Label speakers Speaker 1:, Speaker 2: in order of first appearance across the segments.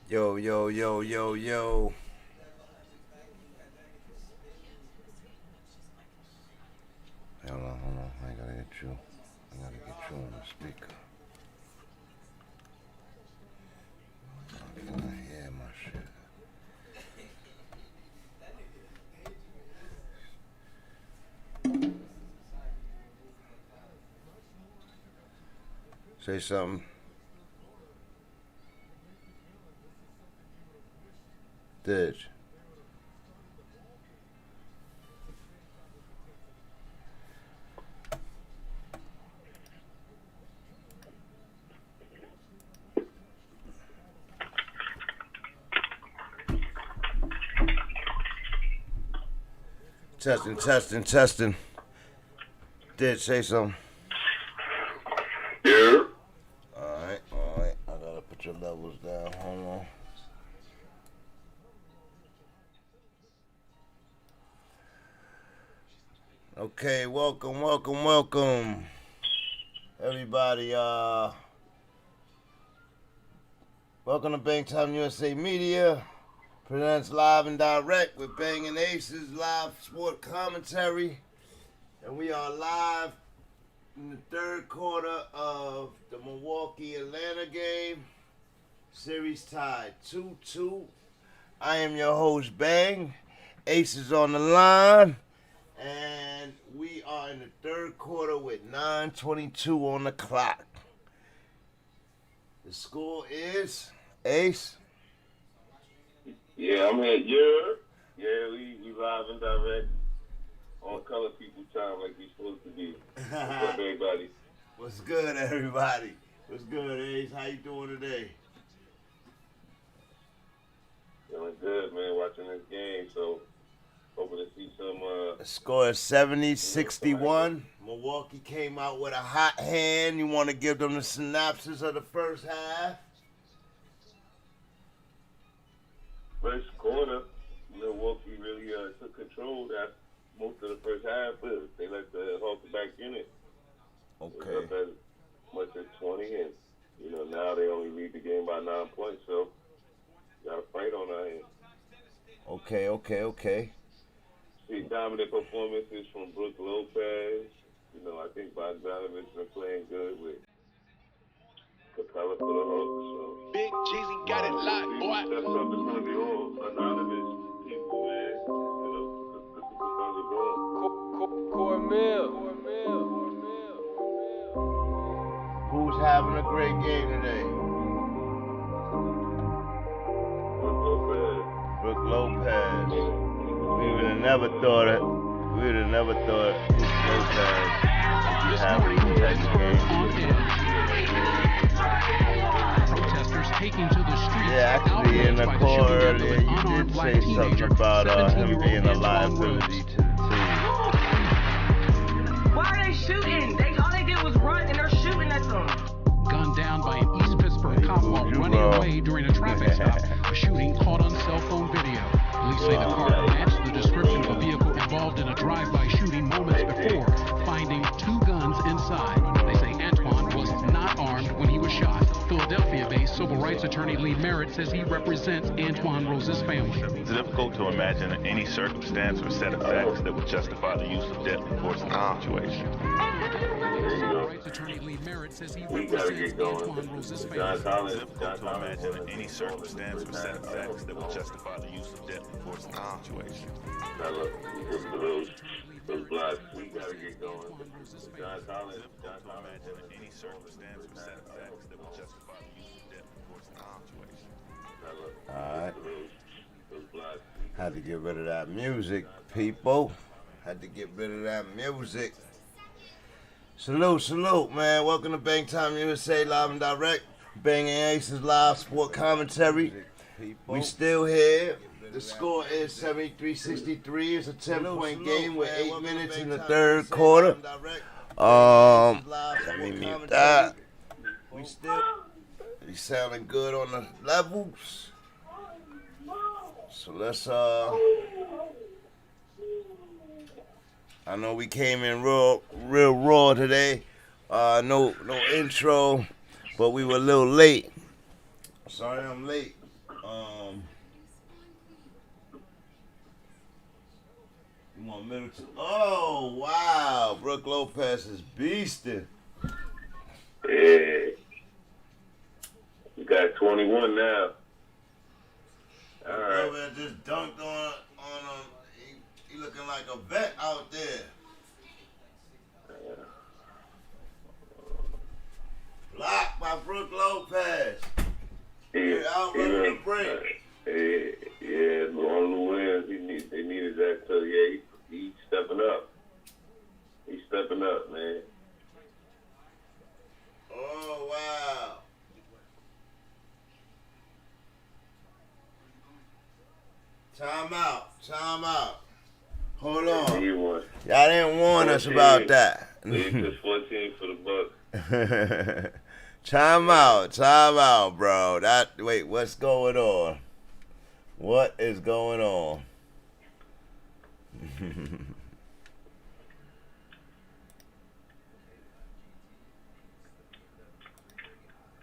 Speaker 1: Yo, yo, yo, yo, yo. Hold on. I gotta get you. On the speaker. I can't hear my shit. Say something. Did. Testing. Did say something.
Speaker 2: Yeah.
Speaker 1: Alright. I gotta put your levels down. Hold on. Okay, welcome. Everybody, welcome to Bangtime USA Media. Presents live and direct with BANGNACES live sport commentary. And we are live in the third quarter of the Milwaukee-Atlanta game. Series tied 2-2. I am your host, Bang. Aces on the line. And we are in the third quarter with 9:22 on the clock. The score is Ace.
Speaker 2: Yeah, I'm here. Yeah, we live and direct on Color People Time like we supposed to be. What's up, everybody?
Speaker 1: What's good, everybody? What's good, Ace? How you doing today?
Speaker 2: Feeling good, man, watching this game. So, hoping to see some...
Speaker 1: The score is 70-61. Milwaukee came out with a hot hand. You want to give them the synopsis of the first half?
Speaker 2: First quarter, Milwaukee really took control after most of the first half, but they let the Hawks back in it.
Speaker 1: Okay.
Speaker 2: It was up as much as 20, and now they only lead the game by 9 points. So got a fight on our hands.
Speaker 1: Okay.
Speaker 2: See dominant performances from Brook Lopez. I think Bogdanovich been playing good with Capella for the Hawks. So.
Speaker 3: Big Jeezy got it locked, boy.
Speaker 2: That's up. It's going to be all anonymous people, man. The superstars are gone.
Speaker 3: Cornmeal.
Speaker 1: Who's having a great game today? Brook Lopez. We would have never thought it. Brook Lopez would be having a type of game.
Speaker 4: Protesters taking to the streets.
Speaker 1: Yeah, actually, in the call earlier, you did say something about him being a liability to the team.
Speaker 5: Why are they shooting? All they did was run and they're shooting at them.
Speaker 4: Gunned down by an East Pittsburgh cop while running away during a traffic stop. A shooting caught on cell phone video. Police say the car matched the description of a vehicle involved in a drive-by shooting moments before, finding 2 guns inside. They say Antoine was not armed when he was shot. Philadelphia-based civil rights attorney Lee Merritt says he represents Antoine Rose's family.
Speaker 6: It's difficult to imagine any circumstance or set of facts that would justify the use of deadly force in this situation.
Speaker 4: Civil rights attorney Lee Merritt says he represents Antoine Rose's family.
Speaker 6: It's difficult to imagine any circumstance or set of facts that would justify the use of deadly force in this situation.
Speaker 2: Those blocks, we gotta get going. John Collins.
Speaker 6: It's difficult to imagine any circumstance or set of facts that would justify the use of deadly force in this situation.
Speaker 1: Alright. Had to get rid of that music, people. Salute, man. Welcome to Bangtime USA Live and Direct. BANGNACES live sport commentary. We still here. The score is 73-63. It's a 10-point game with 8 minutes in the third quarter. Let me mute that. We sounding good on the levels. So let's I know we came in real raw today. No intro, but we were a little late. Sorry I'm late. You want Middleton? Oh wow, Brooke Lopez is beasting.
Speaker 2: Yeah. We got 21 now. All right.
Speaker 1: Lopez just dunked on him. He looking like a vet out there. Blocked by Brooke Lopez.
Speaker 2: Yeah,
Speaker 1: out running the break.
Speaker 2: Yeah, on the wins, they needed that. So yeah, he's stepping up. He's stepping up, man.
Speaker 1: Oh wow. Time out. Hold on. Y'all didn't warn us about that.
Speaker 2: It's 14 for the Bucks.
Speaker 1: Time out, bro. Wait, what's going on? What is going on?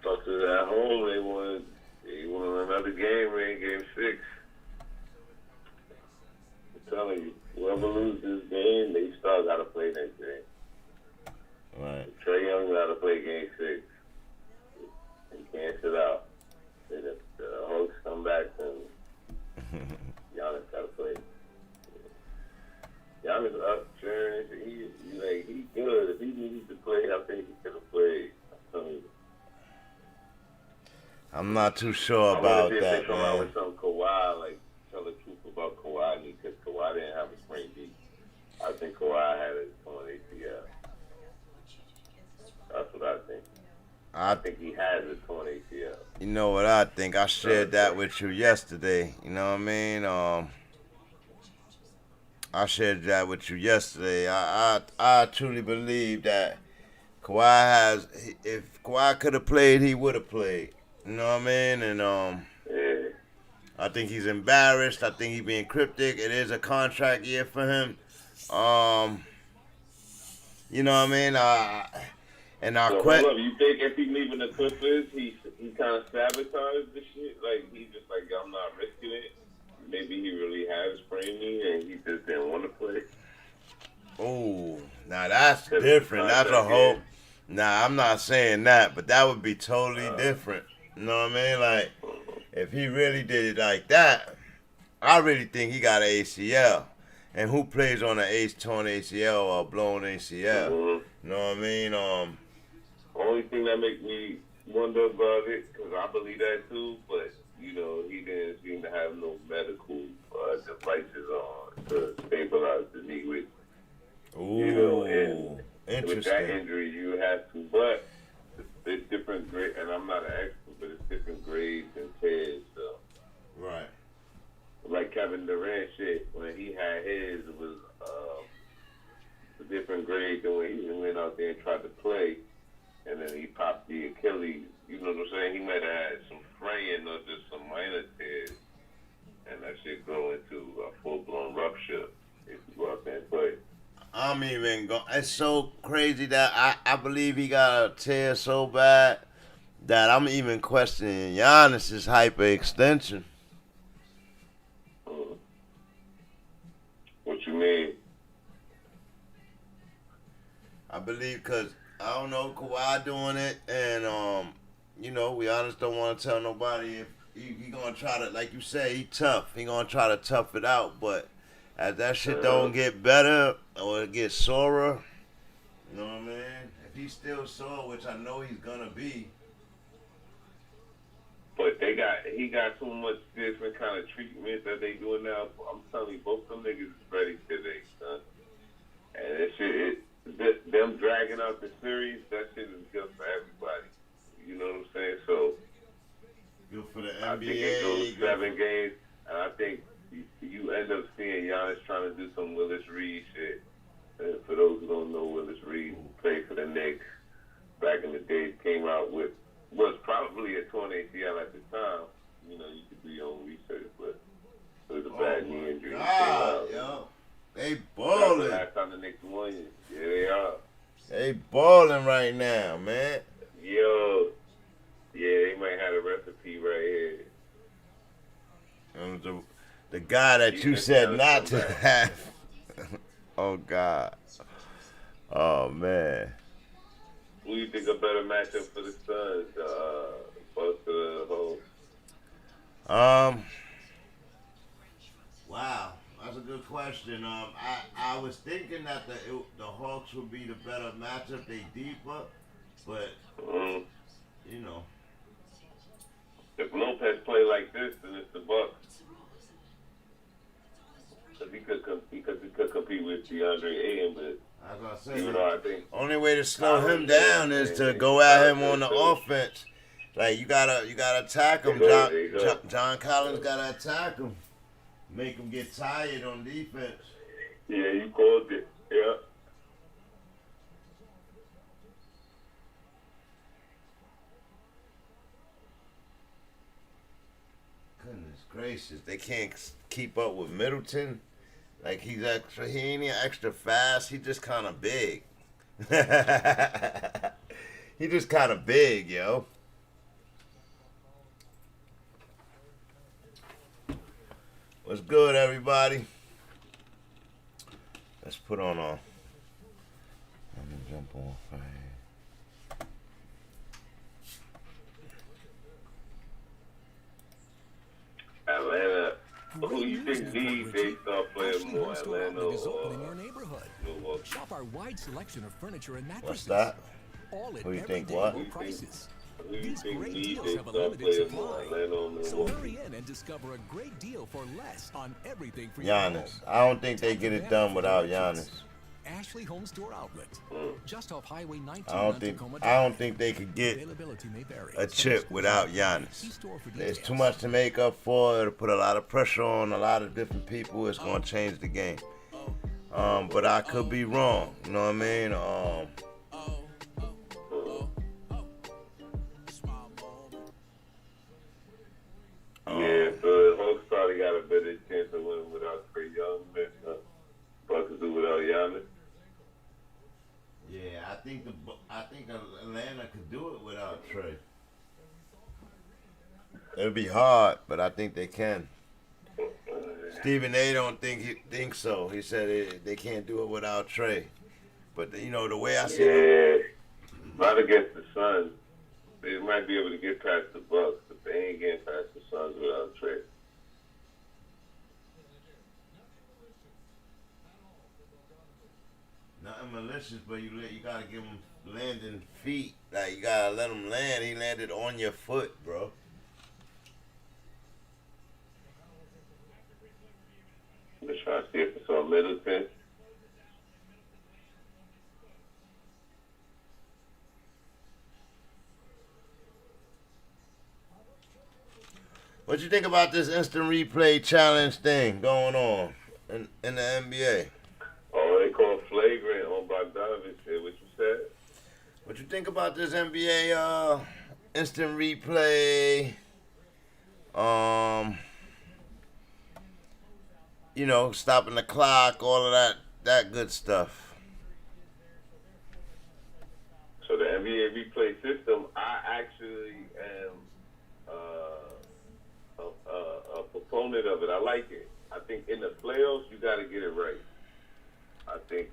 Speaker 2: Bucks at home. They won another game, man. Game 6. I'm telling you, whoever loses this game, they still got to play next game.
Speaker 1: Right.
Speaker 2: Trae Young got to play game 6. He can't sit out. The Hawks come back and Giannis got to play. Giannis up, sure. He good. If he needed to play, I think he could have played. I'm telling you.
Speaker 1: I'm not too sure about that,
Speaker 2: they come out
Speaker 1: man.
Speaker 2: with some Kawhi, like tell the truth about Kawhi, because Kawhi didn't have a sprained knee. I think Kawhi had a torn ACL. That's what I think. I think he has a torn ACL.
Speaker 1: You know what I think? I shared that with you yesterday. You know what I mean? I shared that with you yesterday. I truly believe that Kawhi if Kawhi could have played, he would have played. You know what I mean? And
Speaker 2: Yeah.
Speaker 1: I think he's embarrassed. I think he's being cryptic. It is a contract year for him. You know what I mean?
Speaker 2: Hold up, you think if he leaving the Clippers, he kind of sabotaged the shit? Like, he just like, I'm not risking it. Maybe he really has sprained knee and he just didn't want to play.
Speaker 1: Oh, now that's different. That's a whole. Nah, I'm not saying that, but that would be totally different. You know what I mean? Like, if he really did it like that, I really think he got an ACL. And who plays on an torn ACL or blown ACL?
Speaker 2: Mm-hmm.
Speaker 1: You know what I mean?
Speaker 2: Only thing that makes me wonder about it, because I believe that too, but, you know, he didn't seem to have no medical devices on to stabilize the knee with.
Speaker 1: Ooh,
Speaker 2: you know, and
Speaker 1: interesting.
Speaker 2: with that injury, you have to, but it's different grades, and I'm not an expert, but it's different grades and tears, so.
Speaker 1: Right.
Speaker 2: Like Kevin Durant shit, when he had his, it was a different grade than when he went out there and tried to play, and then he popped the Achilles. You know what I'm saying? He might have had some fraying or just some minor tears, and that shit go into a full-blown rupture if you go out there and play.
Speaker 1: I'm even going. It's so crazy that I believe he got a tear so bad that I'm even questioning Giannis's hyperextension.
Speaker 2: What you mean?
Speaker 1: I believe because, I don't know, Kawhi doing it, and, you know, we honest don't want to tell nobody if he going to try to, like you say, he tough. He going to try to tough it out, but as that shit don't get better or it gets sorer, you know what I mean? If he's still sore, which I know he's going to be.
Speaker 2: But he got so much different kind of treatment that they doing now. I'm telling you, both them niggas is ready today, son. And that shit, them dragging out the series, that shit is good for everybody. You know what I'm saying? So
Speaker 1: Good for the NBA.
Speaker 2: I think it goes 7 games, and I think you end up seeing Giannis trying to do some Willis Reed shit. And for those who don't know, Willis Reed played for the Knicks back in the day, came out with was probably a torn ACL at the time. You know, you could do your own research, but it was a bad knee injury.
Speaker 1: God, yo. They balling.
Speaker 2: Last time the Knicks won, yeah, they are.
Speaker 1: They balling right now, man.
Speaker 2: Yo, yeah, they might have a recipe right here.
Speaker 1: the guy that
Speaker 2: He
Speaker 1: you
Speaker 2: just
Speaker 1: said
Speaker 2: gotta
Speaker 1: not
Speaker 2: come
Speaker 1: to
Speaker 2: back.
Speaker 1: have. Oh God. Oh man.
Speaker 2: Who you think a better matchup for the Suns? Bucks or the Hawks?
Speaker 1: Wow, that's a good question. I was thinking that the Hawks would be the better matchup. They deeper, but
Speaker 2: Mm.
Speaker 1: you know.
Speaker 2: If Lopez play like this, then it's the Bucks. Because he could compete with DeAndre Ayton, but
Speaker 1: As I
Speaker 2: even
Speaker 1: said,
Speaker 2: though I think
Speaker 1: only way to slow him down is to go at him on the offense. Like you gotta attack him.
Speaker 2: There you go.
Speaker 1: John Collins gotta attack him, make him get tired on defense.
Speaker 2: Yeah, you called it. Yeah.
Speaker 1: Goodness gracious, they can't keep up with Middleton. Like he ain't even extra fast. He just kind of big. He just kind of big, yo. What's good, everybody? Let's put on a. Let me jump on right here.
Speaker 2: Atlanta. Who you think they start playing more, Atlanta or Milwaukee?
Speaker 7: Shop our wide selection of furniture and mattresses.
Speaker 1: What's that?
Speaker 7: All at
Speaker 1: Who you think
Speaker 7: everyday
Speaker 1: what?
Speaker 7: low prices.
Speaker 2: Who you
Speaker 7: These
Speaker 2: think
Speaker 7: great
Speaker 2: they
Speaker 7: deals have a
Speaker 2: start
Speaker 7: limited
Speaker 2: playing more,
Speaker 7: supply.
Speaker 2: Atlanta or
Speaker 7: So
Speaker 2: Milwaukee?
Speaker 7: hurry in and discover a great deal for less on everything for your home.
Speaker 1: Giannis. I don't think they get it done without Giannis.
Speaker 7: Ashley Home Store Outlet. Just off Highway 19
Speaker 1: I don't think they could get
Speaker 7: Availability may vary.
Speaker 1: a chip without Giannis.
Speaker 7: See store for
Speaker 1: There's
Speaker 7: details.
Speaker 1: too much to make up for. It'll put a lot of pressure on a lot of different people. It's gonna change the game. But I could be wrong. You know what I mean?
Speaker 2: Yeah, so the Hawks probably got a better chance of winning without Trae Young than Bucks do without Giannis.
Speaker 1: Yeah, I think Atlanta could do it without Trey. It'll be hard, but I think they can. Stephen A. don't think so. He said they can't do it without Trey. But you know the way I see it.
Speaker 2: Yeah, not against the Suns. They might be able to get past the Bucks, but they ain't getting past the Suns without Trae.
Speaker 1: Nothing malicious, but you gotta give him landing feet. Like you gotta let him land. He landed on your foot, bro.
Speaker 2: I'm just trying to see if it's on Middleton.
Speaker 1: What you think about this instant replay challenge thing going on in the NBA?
Speaker 2: Oh, they call flagrant on Bogdanovich. What you said?
Speaker 1: What you think about this NBA instant replay? You know, stopping the clock, all of that good stuff.
Speaker 2: So the NBA replay system, I actually am a proponent of it. I like it. I think in the playoffs, you got to get it right. I think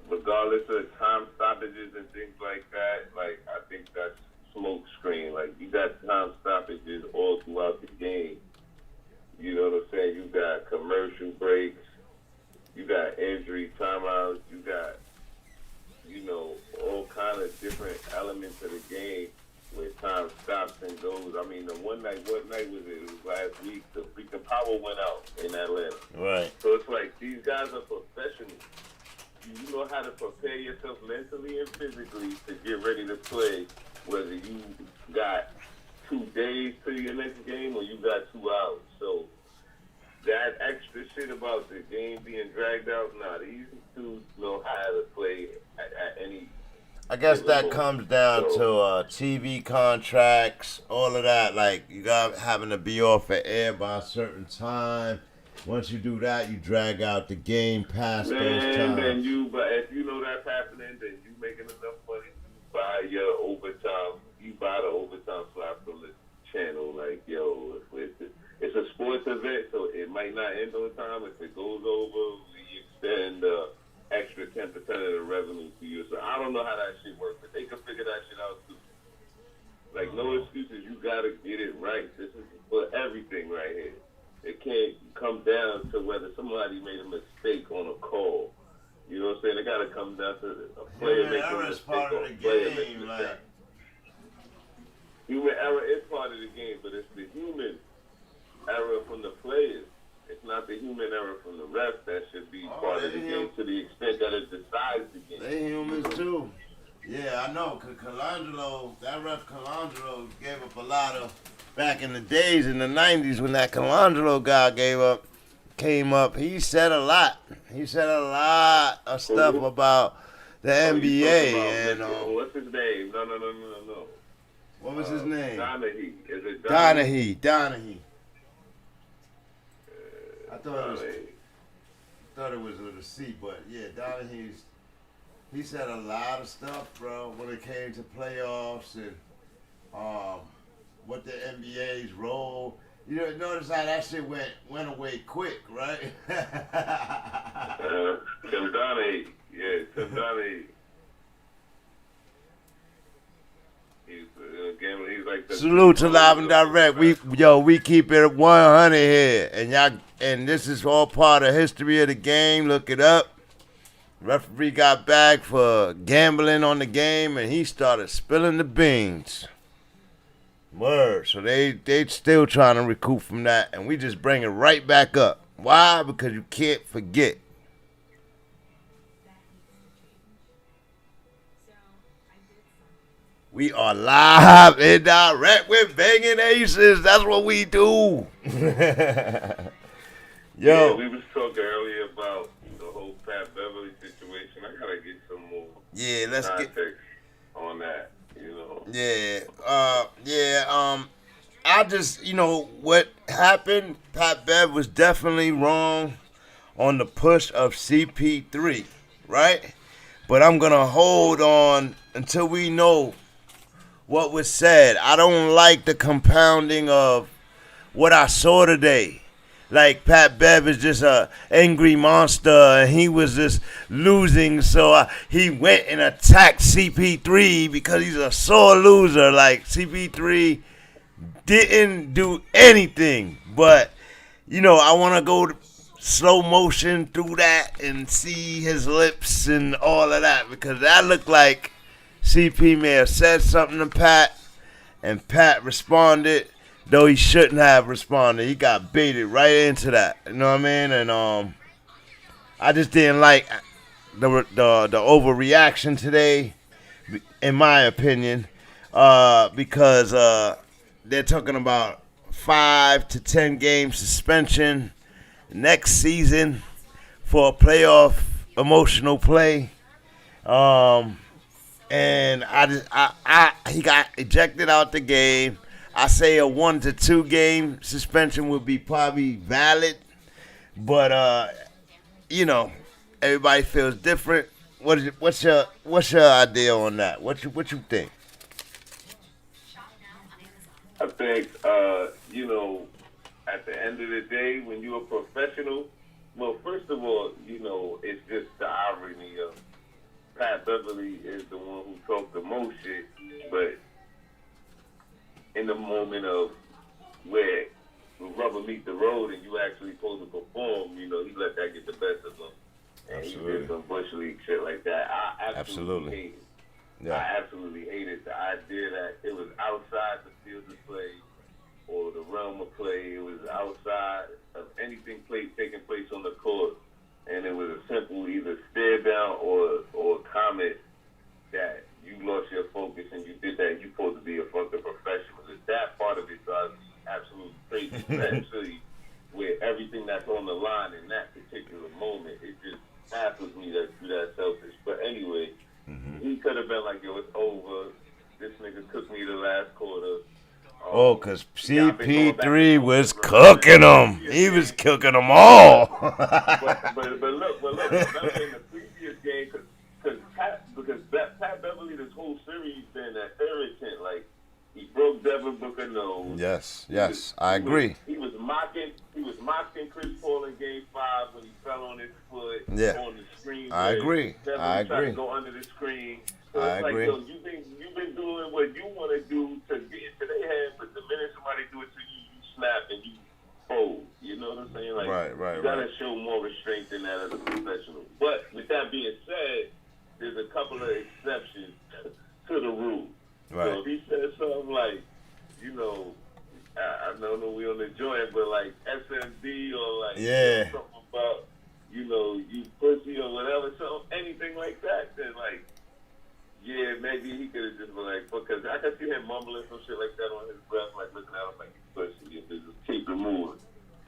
Speaker 2: regardless of time stoppages and things like that, like I think that's smoke screen. Like you got time stoppages all throughout the game. You know what I'm saying? You got commercial breaks. You got injury timeouts. You got, you know, all kind of different elements of the game where time stops and goes. I mean, what night was it? It was last week. The freaking power went out in Atlanta.
Speaker 1: Right.
Speaker 2: So it's like these guys are professionals. You know how to prepare yourself mentally and physically to get ready to play, whether you got 2 days to your next game or you got 2 hours. So that extra shit about the game being dragged out, these dudes know how to play at any.
Speaker 1: I guess that comes down to TV contracts, all of that. Like you got having to be off the air by a certain time. Once you do that, you drag out the game past those times.
Speaker 2: But if you know that's happening, then you making enough money to buy your overtime. You buy the overtime slot from the channel. Like, yo, it's a sports event, so not end on time. If it goes over, we extend extra 10% of the revenue to you. So I don't know how that shit works, but they can figure that shit out too. Like, no excuses. You gotta get it right. This is for everything right here. It can't come down to whether somebody made a mistake on a call. You know what I'm saying? It gotta come down to a player making a mistake
Speaker 1: part of
Speaker 2: or
Speaker 1: the
Speaker 2: a player
Speaker 1: game,
Speaker 2: making a mistake.
Speaker 1: like.
Speaker 2: Human error is part of the game, but it's the human error from the players. It's not the human error from the ref that should be part of the game to the extent that it decides the game.
Speaker 1: They humans too. Yeah, I know. Cause that ref Colangelo gave up a lot of, back in the days in the 90s when that Colangelo guy came up, he said a lot. He said a lot of stuff about the NBA. And
Speaker 2: what's his name? No.
Speaker 1: What was his name?
Speaker 2: Donahue. Is it
Speaker 1: Donahue. I thought it was with a C, but yeah, Donahue's. He said a lot of stuff, bro, when it came to playoffs and what the NBA's role. You know, notice how that shit went away quick, right?
Speaker 2: Tim Donahue. Yeah, Tim Donahue. He's like
Speaker 1: Salute to Live and Direct. We keep it 100 here, and this is all part of history of the game. Look it up. Referee got back for gambling on the game, and he started spilling the beans. Word. So they still trying to recoup from that, and we just bring it right back up. Why? Because you can't forget. We are live and direct with Banging Aces. That's what we do.
Speaker 2: Yeah, we was talking earlier about the whole Pat Beverly situation. I gotta get some more context on that. You know. I just, what happened. Pat Bev was definitely wrong on the push of CP3, right? But I'm gonna hold on until we know what was said. I don't like the compounding of what I saw today. Like Pat Bev is just a angry monster, and he was just losing, so he went and attacked CP3 because he's a sore loser. Like, CP3 didn't do anything, but I want to go slow motion through that and see his lips and all of that, because that looked like CP may have said something to Pat, and Pat responded, though he shouldn't have responded. He got baited right into that. You know what I mean? And I just didn't like the overreaction today, in my opinion, because they're talking about 5 to 10 game suspension next season for a playoff emotional play. And he got ejected out the game. I say a 1 to 2 game suspension would be probably valid, but everybody feels different. What's your idea on that? What you think? I think at the end of the day, when you're a professional, well, first of all, it's just the irony of Pat Beverly is the one who talked the most shit, but in the moment of where the rubber meet the road and you actually supposed to perform, he let that get the best of him. And he did some Bush League shit like that. I absolutely hate it. Yeah. I absolutely hated the idea that it was outside the field of play or the realm of play. It was outside of anything taking place on the court. And it was a simple either stare down or comment that you lost your focus and you did that. You're supposed to be a fucking professional. It's that part of it drives me absolutely crazy, especially with everything that's on the line in that particular moment. It just baffles me that you're that selfish. But anyway, he could have been like, yo, it's over. This nigga took me the last quarter.
Speaker 1: Because CP3 was cooking them. He was cooking them all.
Speaker 2: but look, remember in the previous game, because Pat Beverly, this whole series, been that irritant. Like, he broke Devin Booker's nose.
Speaker 1: Yes, I agree.
Speaker 2: He was mocking mocking Chris Paul in Game 5 when he fell on his foot on the screen.
Speaker 1: I agree. I agree.
Speaker 2: Tried to go under the screen. So
Speaker 1: I
Speaker 2: it's
Speaker 1: agree.
Speaker 2: like, yo, you've been doing what you want to do to get into their head, but the minute somebody do it to you, you snap and you fold. You know what I'm saying? Like, you gotta show more restraint than that as a professional. But with that being said, there's a couple of exceptions to the rule.
Speaker 1: Right.
Speaker 2: So if he says something like, you know, I don't know we on the joint, but like SMD or like something about, you know, you pussy or whatever, so anything like that, then like, yeah, maybe he could have just been like, because I could see him mumbling some shit like that on his breath, like looking at him like he's pussy, and just keep it moving.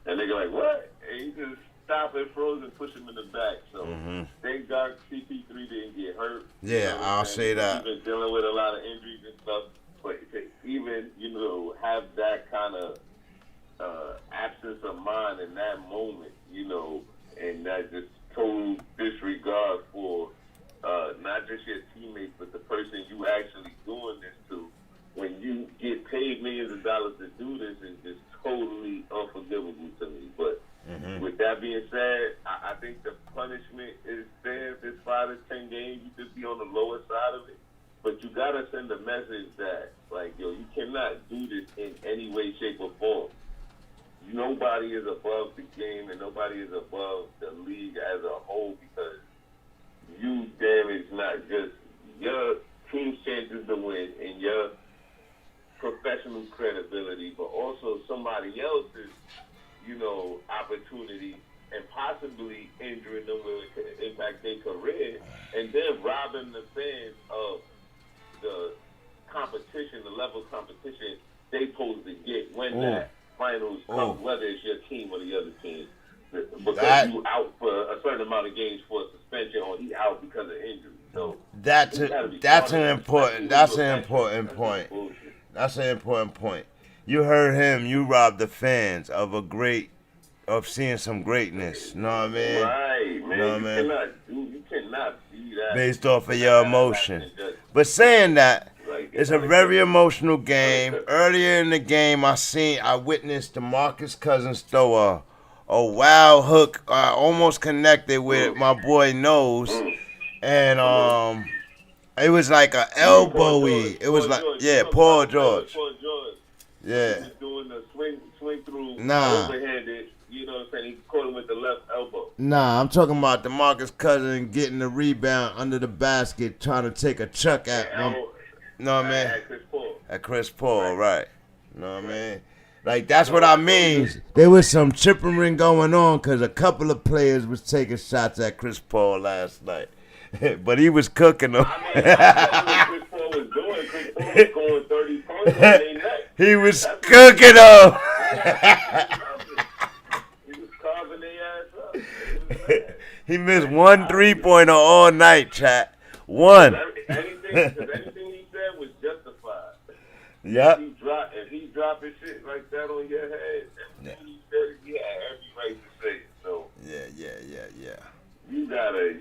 Speaker 2: And they go like, what? And he just stop and froze and push him in the back. So thank God CP3 didn't get hurt.
Speaker 1: Yeah, you know, I'll say that.
Speaker 2: He's been dealing with a lot of injuries and stuff. But to even, you know, have that kind of absence of mind in that moment, you know, and that just total disregard for not just your teammates, but the person you actually doing this to, when you get paid millions of dollars to do this, is just totally unforgivable to me. But with that being said, I think the punishment is fair. If it's 5 to 10 games, you could be on the lower side of it. But you gotta send a message that, like, yo, you cannot do this in any way, shape, or form. Nobody is above the game, and nobody is above the league as a whole, because you damage not just your team's chances to win and your professional credibility, but also somebody else's, you know, opportunity, and possibly injuring them where it could impact their career, and then robbing the fans of the competition, the level of competition they supposed to get when that finals comes, whether it's your team or the other team. Because you out for a certain amount of games for a suspension, or he out because of injury. So that's an important point. That's an important point. You heard him. You robbed the fans of seeing some greatness. You know what I mean? Right, man. You know what I mean? You cannot be that based off of your emotion. But saying that, it's a very emotional game. Earlier in the game, I witnessed DeMarcus Cousins throw a wild hook, almost connected with my boy Nose, and it was like an elbowy. It was like Paul George. Yeah. He was doing the swing through overhanded. You know what I'm saying? He caught him with the left elbow. Nah, I'm talking about DeMarcus Cousins getting the rebound under the basket, trying to take a chuck at him. You know what I mean? At Chris Paul, right. You know what I mean? Like, that's what I mean. There was some chippering going on because a couple of players was taking shots at Chris Paul last night. But he was cooking them. I mean, Chris Paul was doing. Chris Paul was going 30 points on their neck. He was cooking them. He was carving their ass up. He missed one 3-pointer all night, chat. One. Anything he said was justified. Yep. If he dropping shit like that on your head, everything he said, he had every right to say it. So yeah. You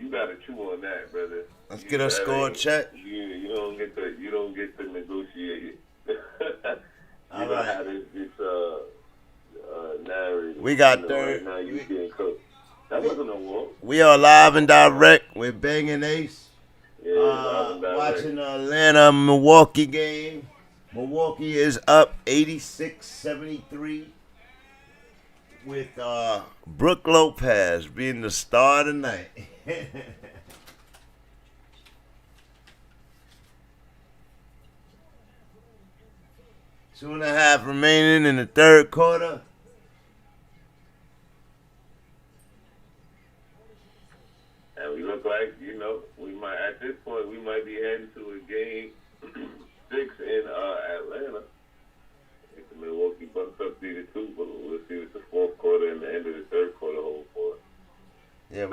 Speaker 2: gotta chew on that, brother. Let's get a score check. You don't get to negotiate it. All right. How this narrative. We got third. Right now you getting cooked. That wasn't a war. We are live and direct with Banging Ace. Yeah, watching the Atlanta-Milwaukee game. Milwaukee is up 86-73 with Brook Lopez being the star of the night. 2.5 remaining in the third quarter. And we look like, at this point, we might be heading to a game 6 in Atlanta. If the Milwaukee Bucks up 3-2, but we'll see what the fourth quarter and the end of the third quarter hold for us. Yeah,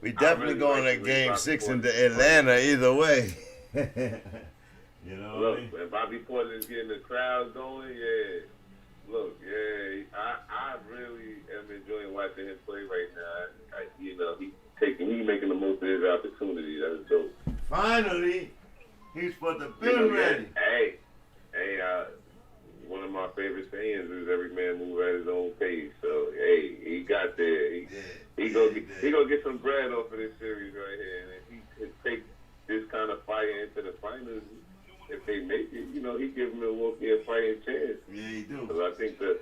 Speaker 2: we definitely going to game 6 into Atlanta either way. You know. Look, and Bobby Porter is getting the crowd going. Yeah. Look, I really am enjoying watching him play right now. He's making the most of his opportunity. That's dope. Finally, he's put the bin ready. Hey, one of my my favorite sayings is every man move at his own pace. So hey, he got there. He gonna get some bread off of this series right here, and if he could take this kind of fire into the finals, if they make it, you know, he gives Milwaukee a fighting chance.
Speaker 1: Yeah, he do.
Speaker 2: Because I think the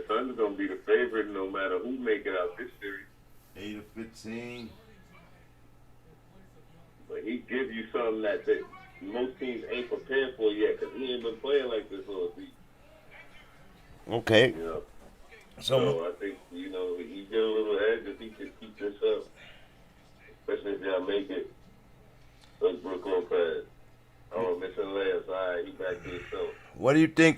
Speaker 2: Suns are gonna be the favorite no matter who make it out this series.
Speaker 1: 8-15.
Speaker 2: But he gives you something that most teams ain't prepared for yet, because he ain't been playing like this all season.
Speaker 1: Okay.
Speaker 2: You know.
Speaker 1: So
Speaker 2: I think, you know, he get a little edge if he can keep this up, especially if y'all make it. Like Brook Lopez. Oh, missing layups. All right, he back to himself.
Speaker 1: what do you think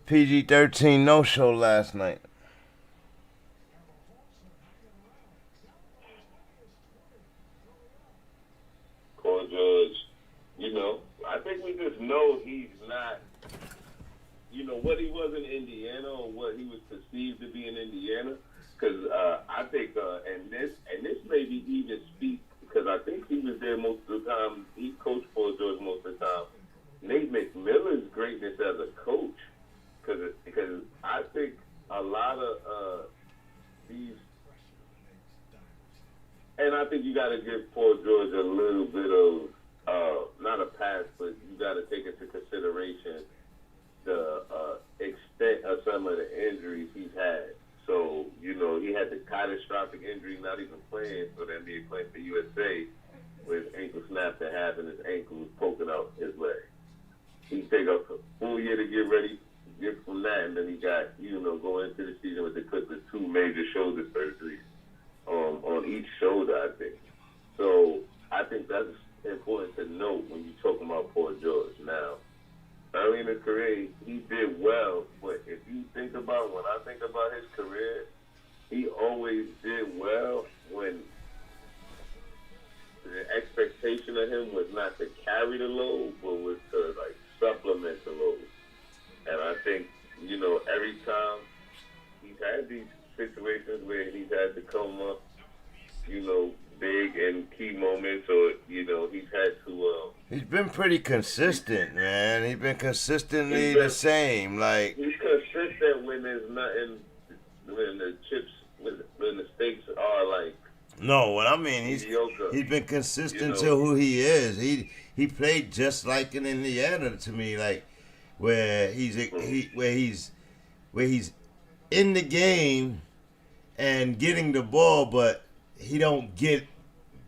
Speaker 1: PG-13 no-show last night?
Speaker 2: Paul George, you know, I think we just know he's not, you know, what he was in Indiana or what he was perceived to be in Indiana. Because I think, and this maybe even speak, because I think he was there most of the time. He coached Paul George most of the time. Nate McMillan's greatness as a coach, because I think a lot of these, and I think you got to give Paul George a little bit of, not a pass, but you got to take into consideration the extent of some of the injuries he's had. So, you know, he had the catastrophic injury, not even playing for the NBA, playing for USA, with his ankle snapped in half and his ankle was poking out his leg. He take a full year to get ready, get from that, and then he got, you know, going into the season with the Clippers, 2 major shoulder surgeries on each shoulder, I think. So I think that's important to note when you're talking about Paul George. Now, early in his career, he did well, but if you think about, when I think about his career, he always did well when the expectation of him was not to carry the load, but was to, like, supplement the load. And I think, you know, every time he's had these situations where he's had to come up, you know, big and key moments, or, you know, he's had to...
Speaker 1: He's been pretty consistent, man. He's been consistently the same. Like,
Speaker 2: he's consistent when there's nothing, when the chips, when the stakes are like...
Speaker 1: no, what I mean, he's been consistent to who he is. He played just like in Indiana to me, like where he's in the game and getting the ball, but he don't get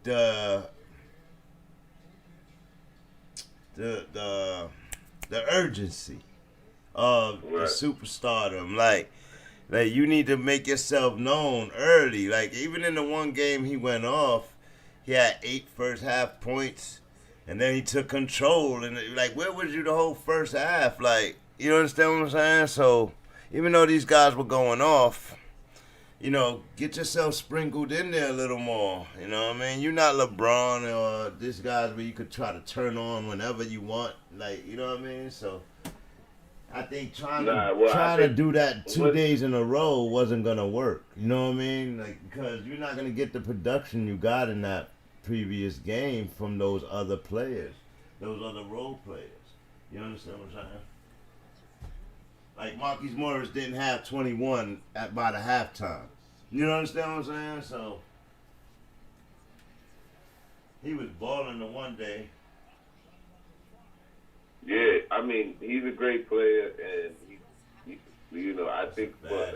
Speaker 1: the urgency of the superstardom. Like you need to make yourself known early. Like even in the one game he went off, he had 8 first half points, and then he took control. And like, where was you the whole first half? Like, you understand what I'm saying? So even though these guys were going off, you know, get yourself sprinkled in there a little more. You know what I mean? You're not LeBron or this guys where you could try to turn on whenever you want. Like, you know what I mean? So I think trying to do that 2 days in a row wasn't going to work. You know what I mean? Like, because you're not going to get the production you got in that previous game from those other players, those other role players. You understand what I'm saying? Like, Marquise Morris didn't have 21 by the halftime. You understand what I'm saying? So, he was balling the one day.
Speaker 2: Yeah, I mean, he's a great player, and he you know, I think, but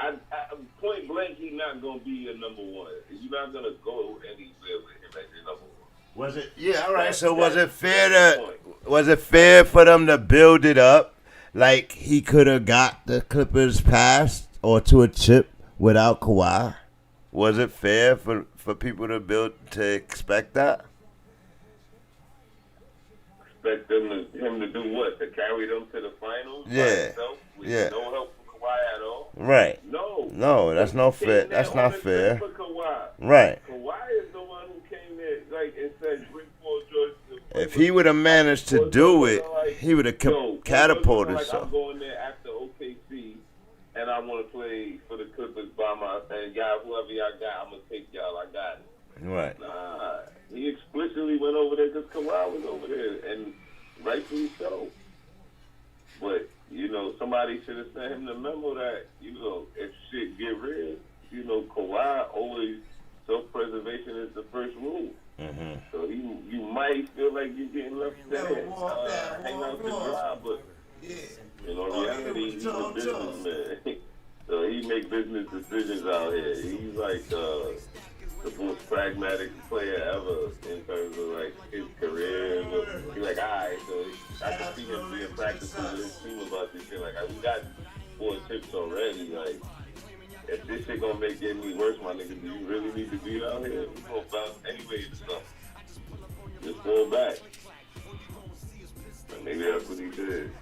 Speaker 2: I point blank, he's not gonna be your number one. You're not gonna go anywhere with him as your number one.
Speaker 1: Was it? Yeah, all right. So was it fair for them to build it up like he could have got the Clippers past or to a chip without Kawhi? Was it fair for people to expect that?
Speaker 2: Expect him to do what? To carry them to the finals?
Speaker 1: Yeah.
Speaker 2: With no help from Kawhi at all?
Speaker 1: Right.
Speaker 2: No,
Speaker 1: that's not fair. That's not fair.
Speaker 2: For Kawhi.
Speaker 1: Right.
Speaker 2: Kawhi is the one who came there, like, and said, bring Paul George to
Speaker 1: if he would have managed to do it, he would have catapulted himself.
Speaker 2: I'm going there after OKC, and I want to play for the Clippers by myself. And y'all, whoever y'all got, I'm going to take y'all. I got it.
Speaker 1: Right.
Speaker 2: Nah, he explicitly went over there because Kawhi was over there, and rightfully so. But somebody should have sent him the memo that, you know, if shit get real, you know, Kawhi always, self-preservation is the first rule.
Speaker 1: Mm-hmm.
Speaker 2: So you might feel like you're getting left standing, hang out to dry, but, you know, in reality, he's a businessman. So he make business decisions out here. He's like the most pragmatic player ever in terms of like his career. He's like, alright, so I can see him being practicing with his team about this shit. Like, we got 4 tips already. Like, if this shit gonna make it any worse, my nigga, do you really need to be out here? We gonna bounce anyway to something. Just fall back. And maybe that's what he did.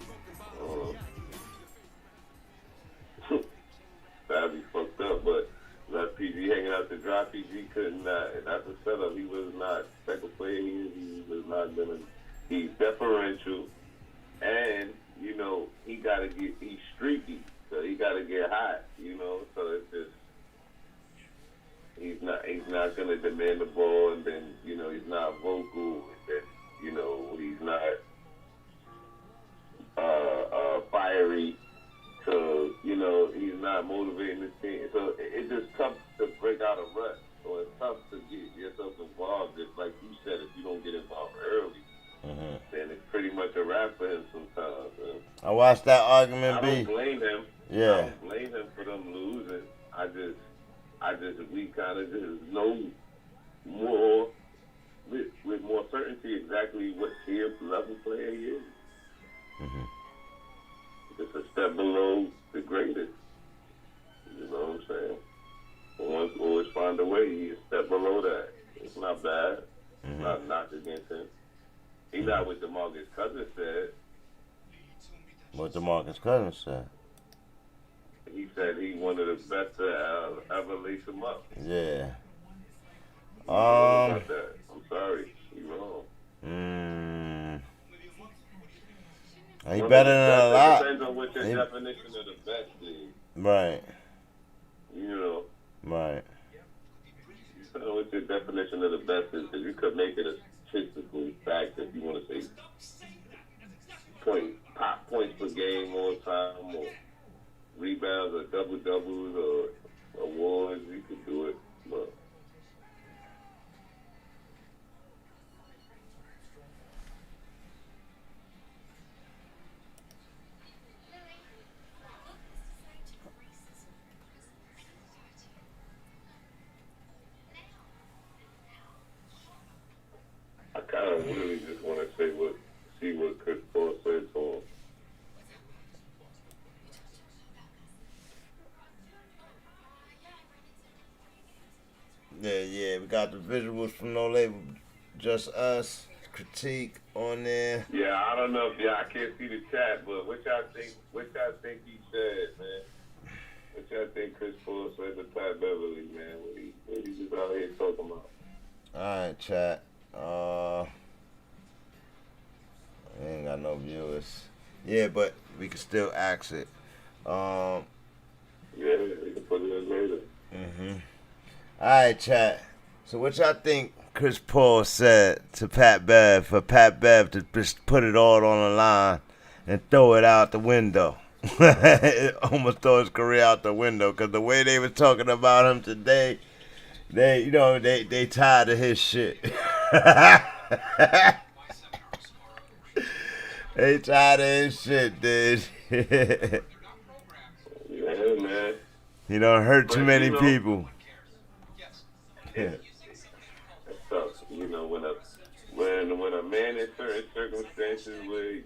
Speaker 2: That'd be fucked up, but let PG hanging out to dry. PG couldn't. That's a setup. He was not second player. He was not gonna. He's deferential, and you know he's streaky, so he gotta get hot. You know, so it's just he's not gonna demand the ball, and then you know he's not vocal, and then you know he's not fiery. So, you know, he's not motivating the team. So it's just tough to break out a rut. So it's tough to get yourself involved. It's like you said, if you don't get involved early, then it's pretty much a wrap for him sometimes.
Speaker 1: I watched that argument be.
Speaker 2: I don't blame him.
Speaker 1: Yeah.
Speaker 2: I don't blame him for them losing. We kind of just know more, with more certainty exactly what tier level player he is.
Speaker 1: Mm-hmm.
Speaker 2: It's a step below the greatest. You know what I'm saying? One always find a way. He's a step below that. It's not bad. It's not a knock against him. He's not what DeMarcus Cousins said.
Speaker 1: What DeMarcus Cousins said?
Speaker 2: He said he one of the best to ever lace him up.
Speaker 1: Yeah.
Speaker 2: About that. I'm sorry. You're wrong.
Speaker 1: He better than a lot.
Speaker 2: It depends on what your definition of the best is.
Speaker 1: Right.
Speaker 2: You know.
Speaker 1: Right.
Speaker 2: You know what your definition of the best is, because you could make it a statistical fact if you want to say points per game all the time, or rebounds, or double-doubles, or awards. You could do it, but I kind of really just want to see what Chris Paul said to him.
Speaker 1: Yeah, we got the visuals from No Label, Just Us, critique on there.
Speaker 2: Yeah, I don't know if I can't see the chat, but what y'all think he said, man? What y'all think Chris Paul said to Pat Beverly, man? What he just out here talking about?
Speaker 1: Alright, chat. We ain't got no viewers. Yeah, but we can still ask it.
Speaker 2: Yeah, we can put it in later.
Speaker 1: Alright, chat. So what y'all think Chris Paul said to Pat Bev for Pat Bev to just put it all on the line and throw it out the window? Almost throw his career out the window, because the way they were talking about him today, they tired of his shit. They tired of his shit, dude.
Speaker 2: Yeah, man.
Speaker 1: He done hurt too many people.
Speaker 2: It's tough, you know, when a man in certain circumstances where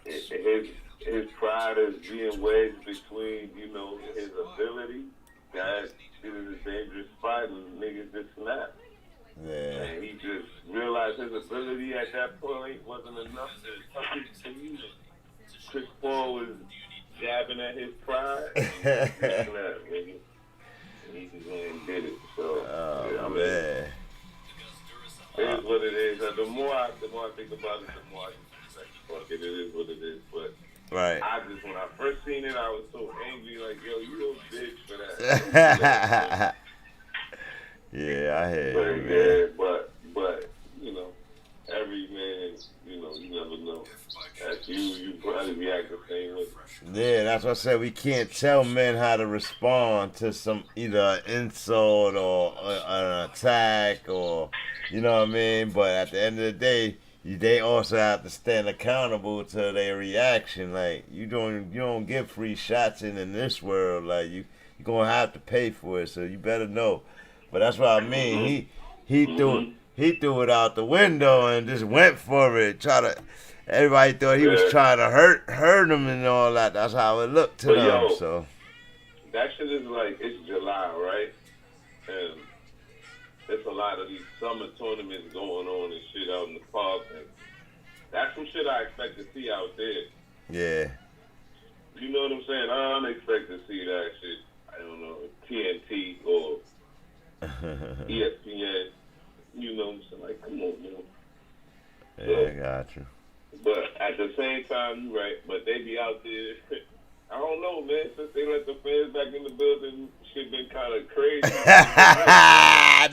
Speaker 2: his pride is being wedged between, you know, his ability, that is a dangerous spot, and niggas just snap.
Speaker 1: Yeah.
Speaker 2: And he just realized his ability at that point wasn't enough to touch his team. Chris Paul was jabbing at his pride, and he snapped, nigga. He just went and did it. So, yeah, I mean, man. It is what it is. The more I think about it, the more I just like, fuck it, it is what it is. But
Speaker 1: right.
Speaker 2: when I first seen it, I was so angry, like, yo, you a bitch for that.
Speaker 1: Yeah, I hear you, man.
Speaker 2: Yeah, but you know, every man, you know, you never know. That's you probably react the same way.
Speaker 1: Yeah, that's what I said. We can't tell men how to respond to some either an insult or an attack or, you know what I mean? But at the end of the day, they also have to stand accountable to their reaction. Like you don't get free shots in this world. Like you're gonna have to pay for it. So you better know. But that's what I mean. He threw it out the window and just went for it. Everybody thought he was trying to hurt him and all that. That's how it looked to them.
Speaker 2: Yo,
Speaker 1: So
Speaker 2: that shit is like, it's July, right? And there's a lot of these summer tournaments going on and shit out in the park. And that's some shit I expect to see out there.
Speaker 1: yeah.
Speaker 2: You know what I'm saying? I don't expect to see that shit. I don't know, TNT or ESPN. You know what I'm saying? Like, come on, man.
Speaker 1: Yeah, I got you.
Speaker 2: But at the same time, you're right. But they be out there. I don't know, man. Since they let the fans back in the building, shit been kind of crazy.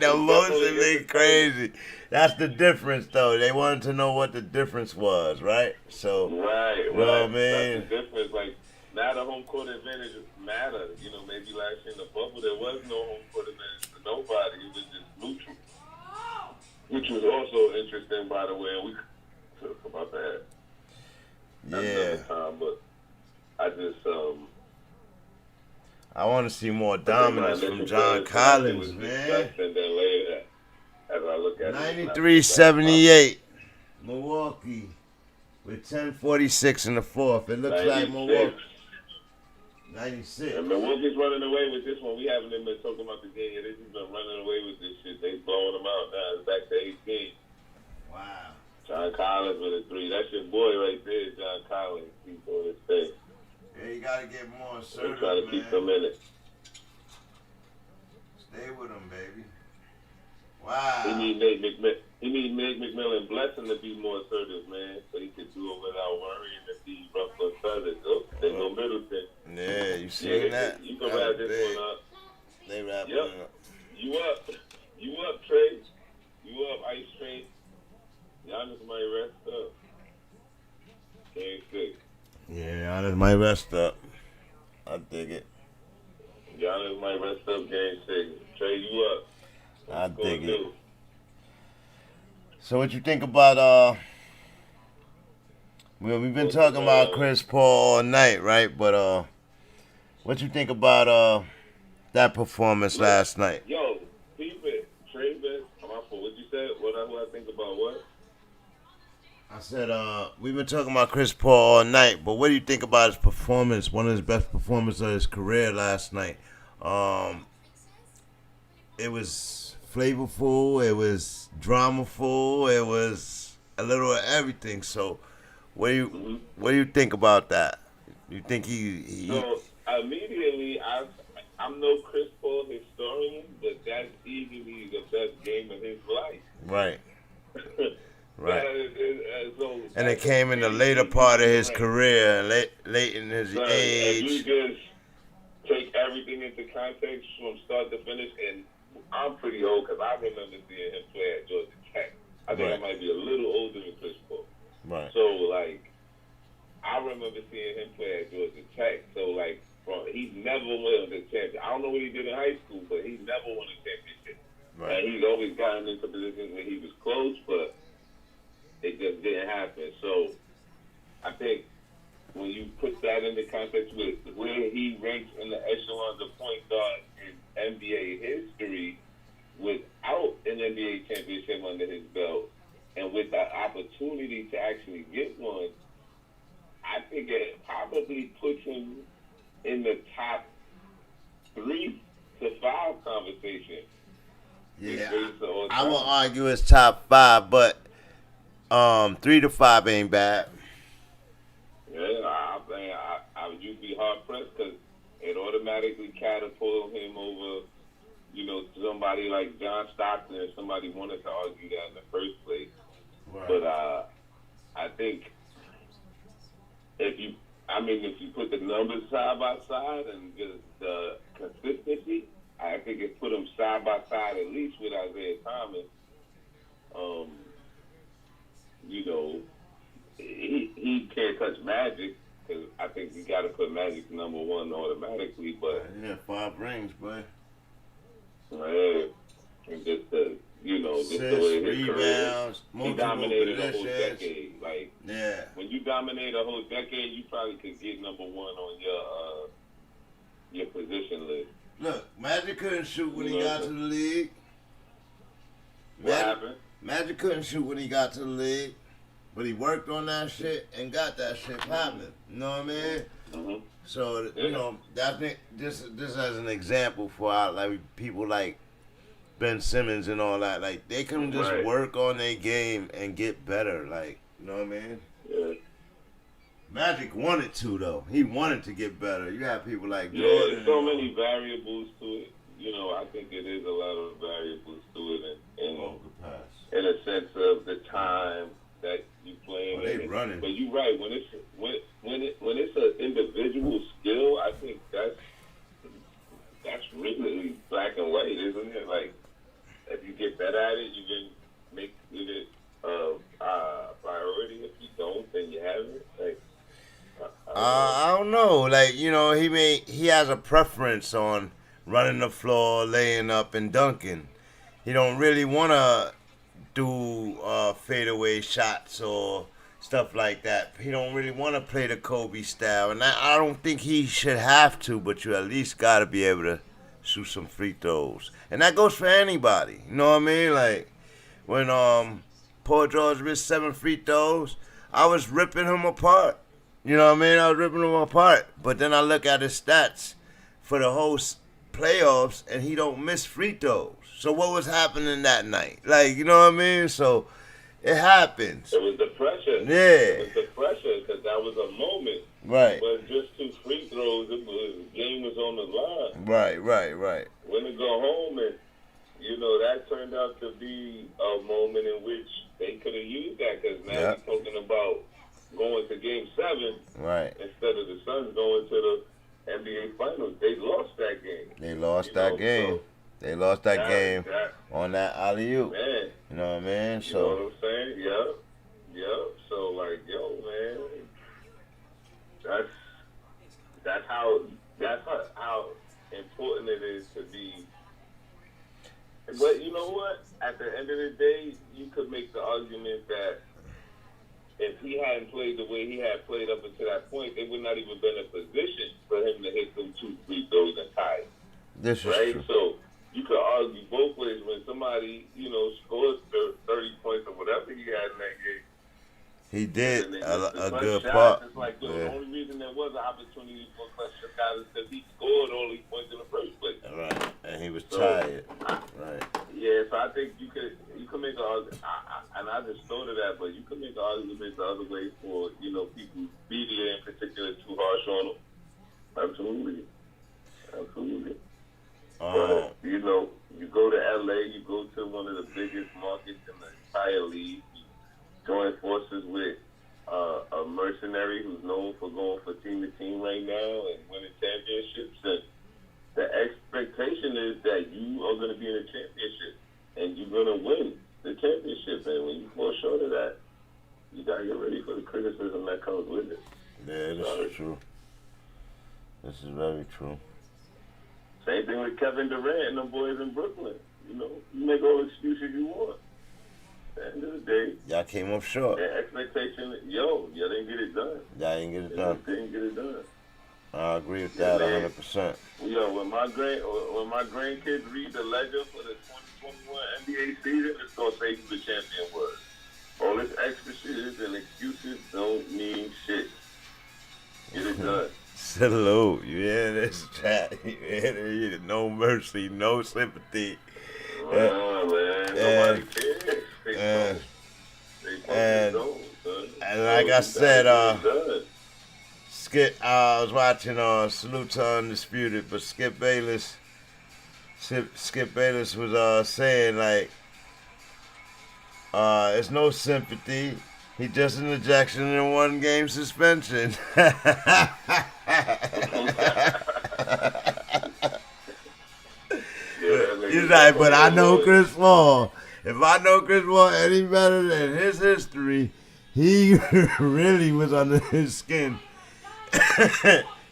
Speaker 1: The motion been crazy. That's the difference, though. They wanted to know what the difference was, right? So,
Speaker 2: right.
Speaker 1: You know what I mean?
Speaker 2: That's the difference. Like, now the home court advantage matter. You know, maybe last year in the bubble there was no home court advantage for nobody. It was just neutral, which was also interesting, by the way. We talk about that.
Speaker 1: yeah.
Speaker 2: Time, but I just
Speaker 1: I want to see more dominance from John Collins, man.
Speaker 2: And then later, as I look at
Speaker 1: 93-78, Milwaukee with 10:46 in the fourth. It looks like Milwaukee. 96.
Speaker 2: And Milwaukee's running away with this one. We haven't even been talking about the game yet. They've just been running away with this shit. They blowing them out now. It's back to 18.
Speaker 1: Wow.
Speaker 2: John Collins with a 3. That's your boy right there, John Collins. He's doing his thing.
Speaker 1: Yeah, you gotta get more assertive,
Speaker 2: Trying to keep them in it.
Speaker 1: Stay with him, baby. Wow.
Speaker 2: He need Nate McMillan blessing to be more assertive, man, so he could do it without worrying if he ruffle feathers. Oh, they go Middleton.
Speaker 1: Yeah, you seen that?
Speaker 2: You can wrap this
Speaker 1: big.
Speaker 2: one up.
Speaker 1: They wrap
Speaker 2: Yep.
Speaker 1: it up.
Speaker 2: You up, Trey. You up, Ice Train. Giannis might rest up. Game 6.
Speaker 1: Yeah, Giannis might rest up. I dig it.
Speaker 2: Giannis might rest up game 6. Trey, you up.
Speaker 1: I dig it. So what you think about we've been talking about Chris Paul all night, right? But what you think about that performance last night?
Speaker 2: Yo, keep it. Trey, man. What you said? What I think about what?
Speaker 1: I said we've been talking about Chris Paul all night, but what do you think about his performance? One of his best performances of his career last night. It was flavorful, it was dramaful, it was a little of everything. So, what do you think about that? You think he
Speaker 2: So immediately, I'm no Chris Paul historian, but that's easily the best game of his life.
Speaker 1: right, right.
Speaker 2: So
Speaker 1: And it came in the later part of his career, late in his
Speaker 2: If
Speaker 1: age.
Speaker 2: you just take everything into context from start to finish, and I'm pretty old because I remember seeing him play at Georgia Tech. I think I might be a little older than Chris Paul.
Speaker 1: Right.
Speaker 2: So, like, I remember seeing him play at Georgia Tech. So, like, he never won the championship. I don't know what he did in high school, but he never won a championship.
Speaker 1: Right.
Speaker 2: And he's always gotten into positions when he was close, but it just didn't happen. So, I think when you put that into context with where he ranks in the echelons of point guard in NBA history without an NBA championship under his belt and with the opportunity to actually get one, I think it probably puts him in the top 3 to 5 conversation.
Speaker 1: Yeah, I will argue it's top 5, but 3 to 5 ain't bad.
Speaker 2: Yeah, you'd be hard pressed because it automatically catapulted him over, somebody like John Stockton if somebody wanted to argue that in the first place. Right. But I think if you put the numbers side by side and just the consistency, I think it put him side by side at least with Isaiah Thomas. he can't touch Magic because I think you got to put Magic number one automatically. But
Speaker 1: Yeah, 5 rings, boy.
Speaker 2: and just the just the
Speaker 1: Assists,
Speaker 2: way his career,
Speaker 1: rebounds,
Speaker 2: he
Speaker 1: multiple
Speaker 2: dominated a whole
Speaker 1: positions.
Speaker 2: decade. Like
Speaker 1: Yeah.
Speaker 2: when you dominate a whole decade, you probably could get number one on your position list.
Speaker 1: Look, Magic couldn't shoot when he
Speaker 2: You know,
Speaker 1: got to the league.
Speaker 2: What happened?
Speaker 1: Magic couldn't shoot when he got to the league, but he worked on that shit and got that shit popping. You know what I mean?
Speaker 2: Mm-hmm.
Speaker 1: So that's this as an example for like people like Ben Simmons and all that. Like they can just work on their game and get better. Like you know what I mean?
Speaker 2: Yeah.
Speaker 1: Magic wanted to though. He wanted to get better. You have people like
Speaker 2: Yeah,
Speaker 1: Jordan.
Speaker 2: there's so many variables to it. I think it is a lot of variables to it, in a sense of the time that you playing.
Speaker 1: Oh, they running.
Speaker 2: But you're right. When it's an individual skill, I think that's really black and white, isn't it? Like if you get better at it, you can make it a priority. If you don't, then you haven't. Like
Speaker 1: I don't know. Like he has a preference on running the floor, laying up, and dunking. He don't really want to do fadeaway shots or stuff like that. He don't really want to play the Kobe style, and I don't think he should have to. But you at least got to be able to shoot some free throws, and that goes for anybody. You know what I mean? Like when Paul George missed 7 free throws, I was ripping him apart. You know what I mean? I was ripping him apart. But then I look at his stats for the whole playoffs, and he don't miss free throws. So what was happening that night? Like, you know what I mean? So it happens.
Speaker 2: it was the pressure.
Speaker 1: Yeah.
Speaker 2: It was the pressure because that was a moment.
Speaker 1: Right.
Speaker 2: But just 2 free throws, the game was on the line.
Speaker 1: Right.
Speaker 2: When to go home, and that turned out to be a moment in which they could have used that because now you're talking about going to Game 7 instead of the Suns going to the NBA Finals. They lost that game.
Speaker 1: They lost that game. They lost that game
Speaker 2: that,
Speaker 1: on that alley-oop.
Speaker 2: man.
Speaker 1: You know what I mean?
Speaker 2: You know what I'm saying? Yep. So like, yo, man, that's how important it is to be. But you know what? At the end of the day, you could make the argument that if he hadn't played the way he had played up until that point, they would not even been in a position for him to hit them 2 free throws and tie.
Speaker 1: This is
Speaker 2: right?
Speaker 1: true.
Speaker 2: So you could argue both ways. When somebody, scores 30 points or whatever he had in that game,
Speaker 1: he did a good
Speaker 2: shots,
Speaker 1: part.
Speaker 2: it's like the only reason there was an opportunity for clutch shot is because he scored all these points in the first place.
Speaker 1: Right, and he was tired. Right.
Speaker 2: Yeah, so I think you could make an argument, and I just thought of that, but you could make an argument the other way for people media in particular too harsh on him. Absolutely. But, you go to LA, you go to one of the biggest markets in the entire league, you join forces with a mercenary who's known for going for team to team right now and winning championships. And the expectation is that you are going to be in a championship and you're going to win the championship. And when you fall short of that, you got to get ready for the criticism that comes with it.
Speaker 1: Yeah, this is true. This is very true.
Speaker 2: Same thing with Kevin Durant and the boys in Brooklyn. You make all the excuses you want. At the end of the day,
Speaker 1: y'all came up short.
Speaker 2: The expectation, y'all didn't get it done.
Speaker 1: Y'all didn't get it done.
Speaker 2: Didn't get it done.
Speaker 1: I agree with that 100%.
Speaker 2: When my grandkids read the ledger for the 2021 NBA season, it's gonna say who the champion was. All this extra shit and excuses don't mean shit. Get it done.
Speaker 1: Salute. You hear this chat? You hear this? No mercy, no sympathy.
Speaker 2: Man, nobody cares.
Speaker 1: And like I said, Skip, I was watching Salute to Undisputed, but Skip Bayless was saying like, it's no sympathy. He just an ejection and 1 game suspension. He's like, but I know Chris Paul. If I know Chris Paul any better than his history, he really was under his skin.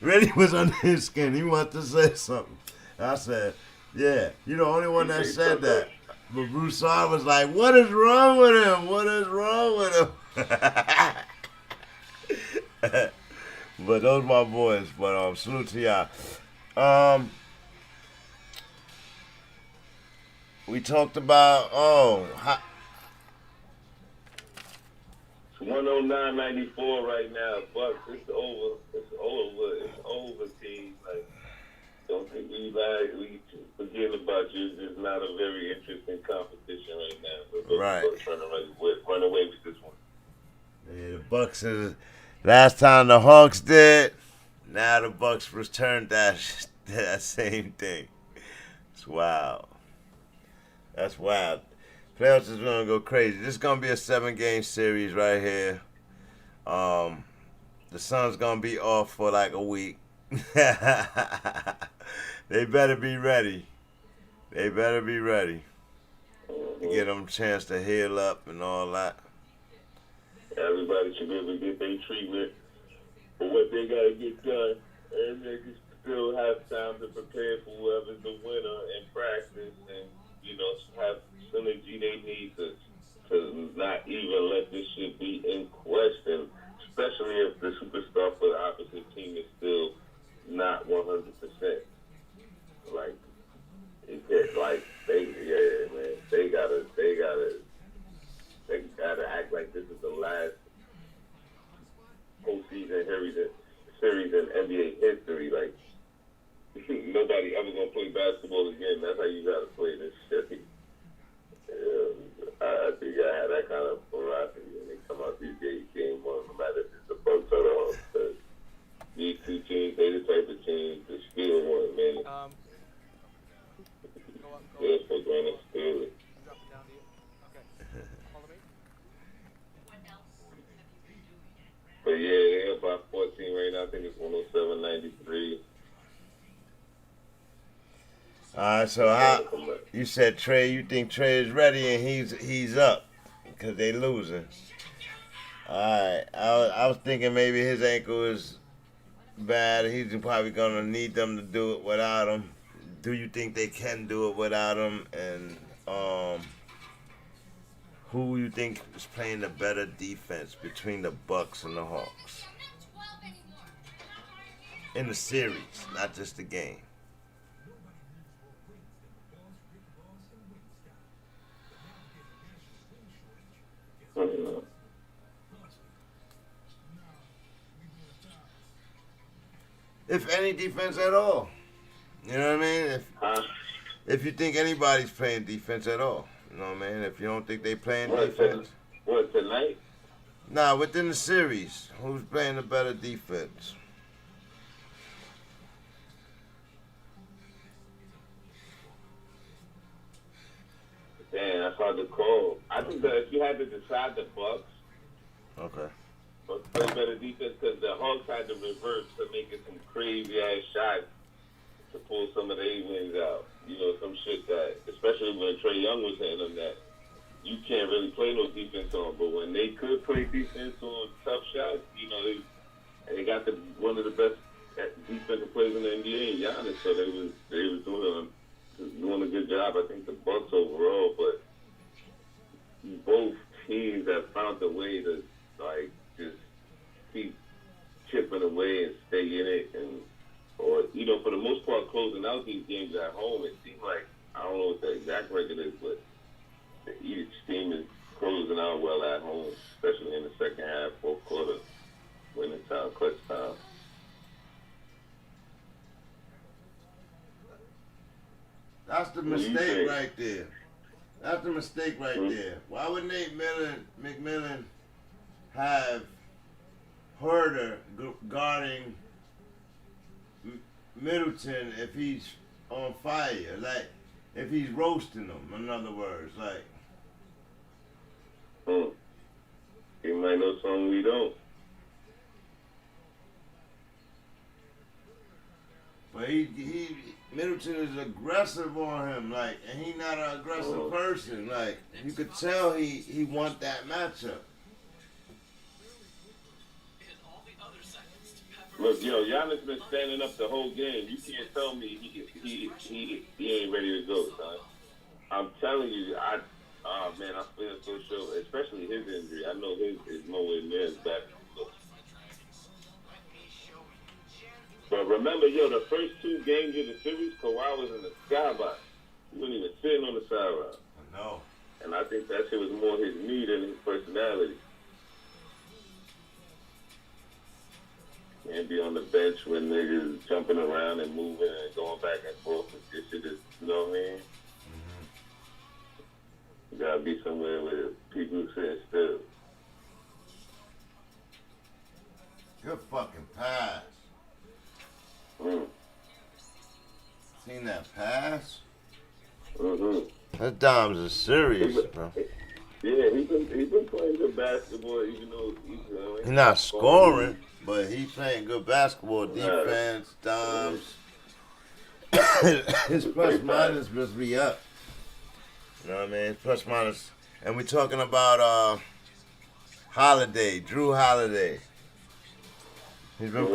Speaker 1: Really was under his skin. He wanted to say something. I said, yeah, you're the only one that said that. But Broussard was like, what is wrong with him? What is wrong with him? But those my boys. But salute to y'all. We talked about,
Speaker 2: It's 109.94 right now. Bucks, it's over. It's over. It's over, team. Like, don't think we forget about you. It's not a very interesting competition right now. We're
Speaker 1: right.
Speaker 2: trying to run away with this one.
Speaker 1: Yeah, the Bucks is last time the Hawks did. Now the Bucks returned that same thing. It's wild. That's wild. Playoffs is gonna go crazy. This is gonna be a 7-game series right here. The Suns gonna be off for like a week. They better be ready. They better be ready. Get them a chance to heal up and all that.
Speaker 2: Everybody should be able to get their treatment for what they gotta get done, and they can still have time to prepare for whoever's the winner and practice, and have synergy they need to not even let this shit be in question, especially if the superstar for the opposite team is still not 100%. Like, they gotta act like this is the last postseason series in NBA history. Like, nobody ever gonna play basketball again. That's how you gotta play this shit. I think I had that kind of ferocity when they come out these days, game one, no matter if it's the Bucks or the Hawks. Because these two teams, they the type of teams to steal one, man. Yes, they're gonna steal it. But yeah, they're about 14 right now. I think it's 107.93.
Speaker 1: All right, so you said Trey, you think Trey is ready and he's up because they losing. All right, I was thinking maybe his ankle is bad. He's probably going to need them to do it without him. Do you think they can do it without him? And who you think is playing the better defense between the Bucks and the Hawks? In the series, not just the game. If any defense at all. You know what I mean? If you think anybody's playing defense at all. You know what I mean? If you don't think they playing defense.
Speaker 2: What, tonight?
Speaker 1: Nah, within the series. Who's playing the better defense?
Speaker 2: Damn, that's hard to call. I think that if you had to decide, the Bucks.
Speaker 1: Okay.
Speaker 2: Bucks play better defense because the Hawks had to reverse to make it some crazy ass shots to pull some of their wins out. Some shit that, especially when Trae Young was hitting them, that you can't really play no defense on. But when they could play defense on tough shots, they got one of the best defensive players in the NBA, Giannis. So they was doing a good job. I think the Bucks overall, but both teams have found a way to just keep chipping away and stay in it, or for the most part closing out these games at home. It seems like, I don't know what the exact record is, but each team is closing out well at home, especially in the second half, fourth quarter, winning time, clutch time.
Speaker 1: That's the mistake right there. That's the mistake right there. Why would Nate McMillan have Herder guarding Middleton if he's on fire? Like, if he's roasting them, in other words. Like,
Speaker 2: he might know something we don't.
Speaker 1: But Middleton is aggressive on him, like, and he's not an aggressive person. Like, you could tell he want that matchup.
Speaker 2: Look, yo, Giannis been standing up the whole game. You can't tell me he ain't ready to go, son. I'm telling you, man, I feel so sure, especially his injury. I know his is nowhere near as bad as it looks. But remember, yo, the first 2 games of the series, Kawhi was in the skybox. He wasn't even sitting on the sideline.
Speaker 1: No.
Speaker 2: And I think that shit was more his knee than his personality. Can't be on the bench when niggas jumping around and moving and going back and forth. This shit is, you know what I mean? You gotta be somewhere where people sit still.
Speaker 1: Good fucking pass. Seen that pass? That Dom's is serious, bro.
Speaker 2: Yeah, he's been playing good basketball, even though he's
Speaker 1: not scoring, but he's playing good basketball, defense, Doms. His plus minus must be up. You know what I mean? Plus minus. And we're talking about Holiday, Drew Holiday. He's been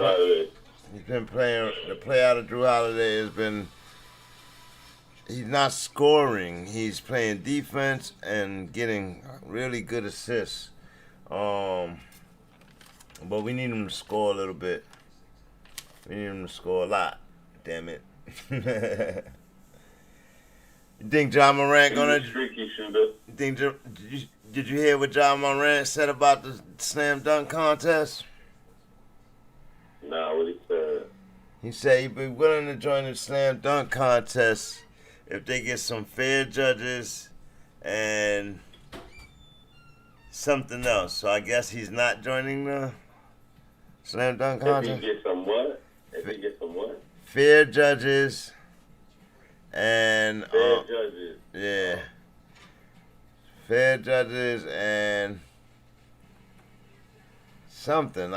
Speaker 1: playing. The play out of Drew Holiday has been. He's not scoring. He's playing defense and getting really good assists. But we need him to score a little bit. We need him to score a lot. Damn it. You think John Morant gonna?
Speaker 2: Tricky shooter.
Speaker 1: You think? Did you hear what John Morant said about the slam dunk contest?
Speaker 2: Nah, what he said?
Speaker 1: He said he'd be willing to join the slam dunk contest if they get some fair judges and something else. So I guess he's not joining the slam dunk contest.
Speaker 2: If he gets some what?
Speaker 1: Fair judges and
Speaker 2: fair judges.
Speaker 1: Yeah. Fair judges and something.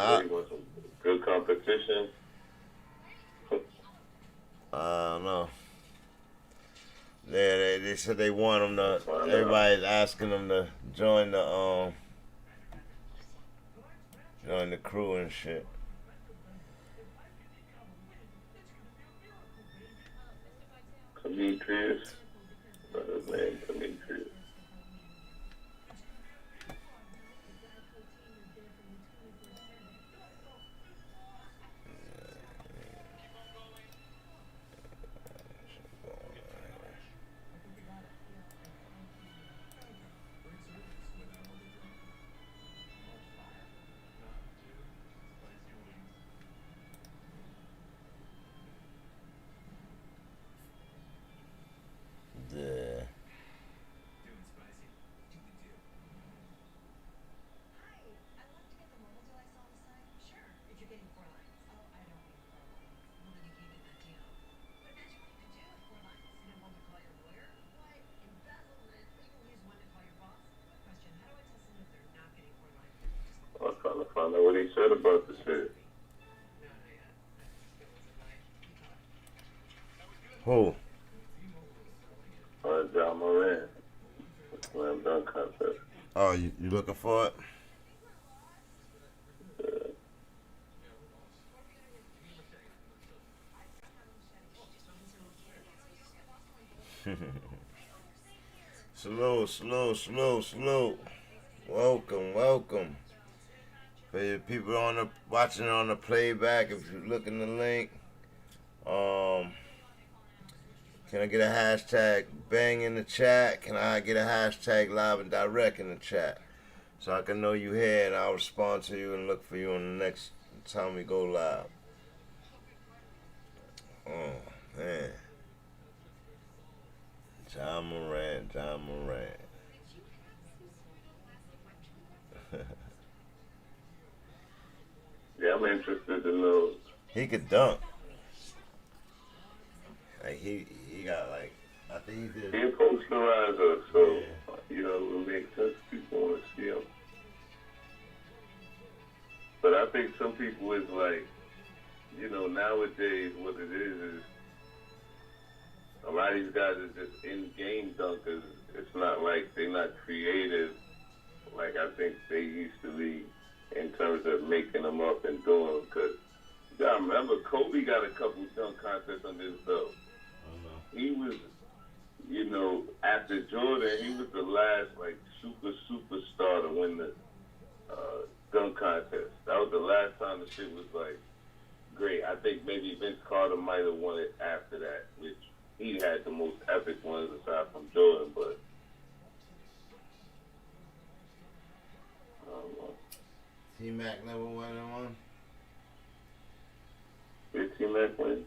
Speaker 2: Good competition.
Speaker 1: I don't know. Yeah, they said they want him to. Everybody's asking him to join the crew and shit.
Speaker 2: Demetrius. What's his name? Demetrius. I know what he said about the shit.
Speaker 1: Who?
Speaker 2: John Morant. Slam dunk contest.
Speaker 1: Oh, you looking for it? Yeah. Slow. Welcome. For the people watching it on the playback, if you look in the link, can I get a hashtag bang in the chat? Can I get a hashtag live and direct in the chat? So I can know you here and I'll respond to you and look for you on the next time we go live. Oh, man. John Morant.
Speaker 2: Yeah, I'm interested to know.
Speaker 1: He could dunk. Like he got like, I think he did.
Speaker 2: He a posterizer, so you know it would make sense. People want to see him. But I think some people is like, you know, nowadays what it is a lot of these guys are just in-game dunkers. It's not like they're not creative like I think they used to be in terms of making them up and doing them, because Yeah, I remember Kobe got a couple dunk contests under his belt. He was, after Jordan, he was the last like superstar to win the dunk contest. That was the last time the shit was like great. I think maybe Vince Carter might have won it after that, which he had the most epic ones aside from Jordan, but I don't know.
Speaker 1: T-Mac never won one?
Speaker 2: Did T-Mac win?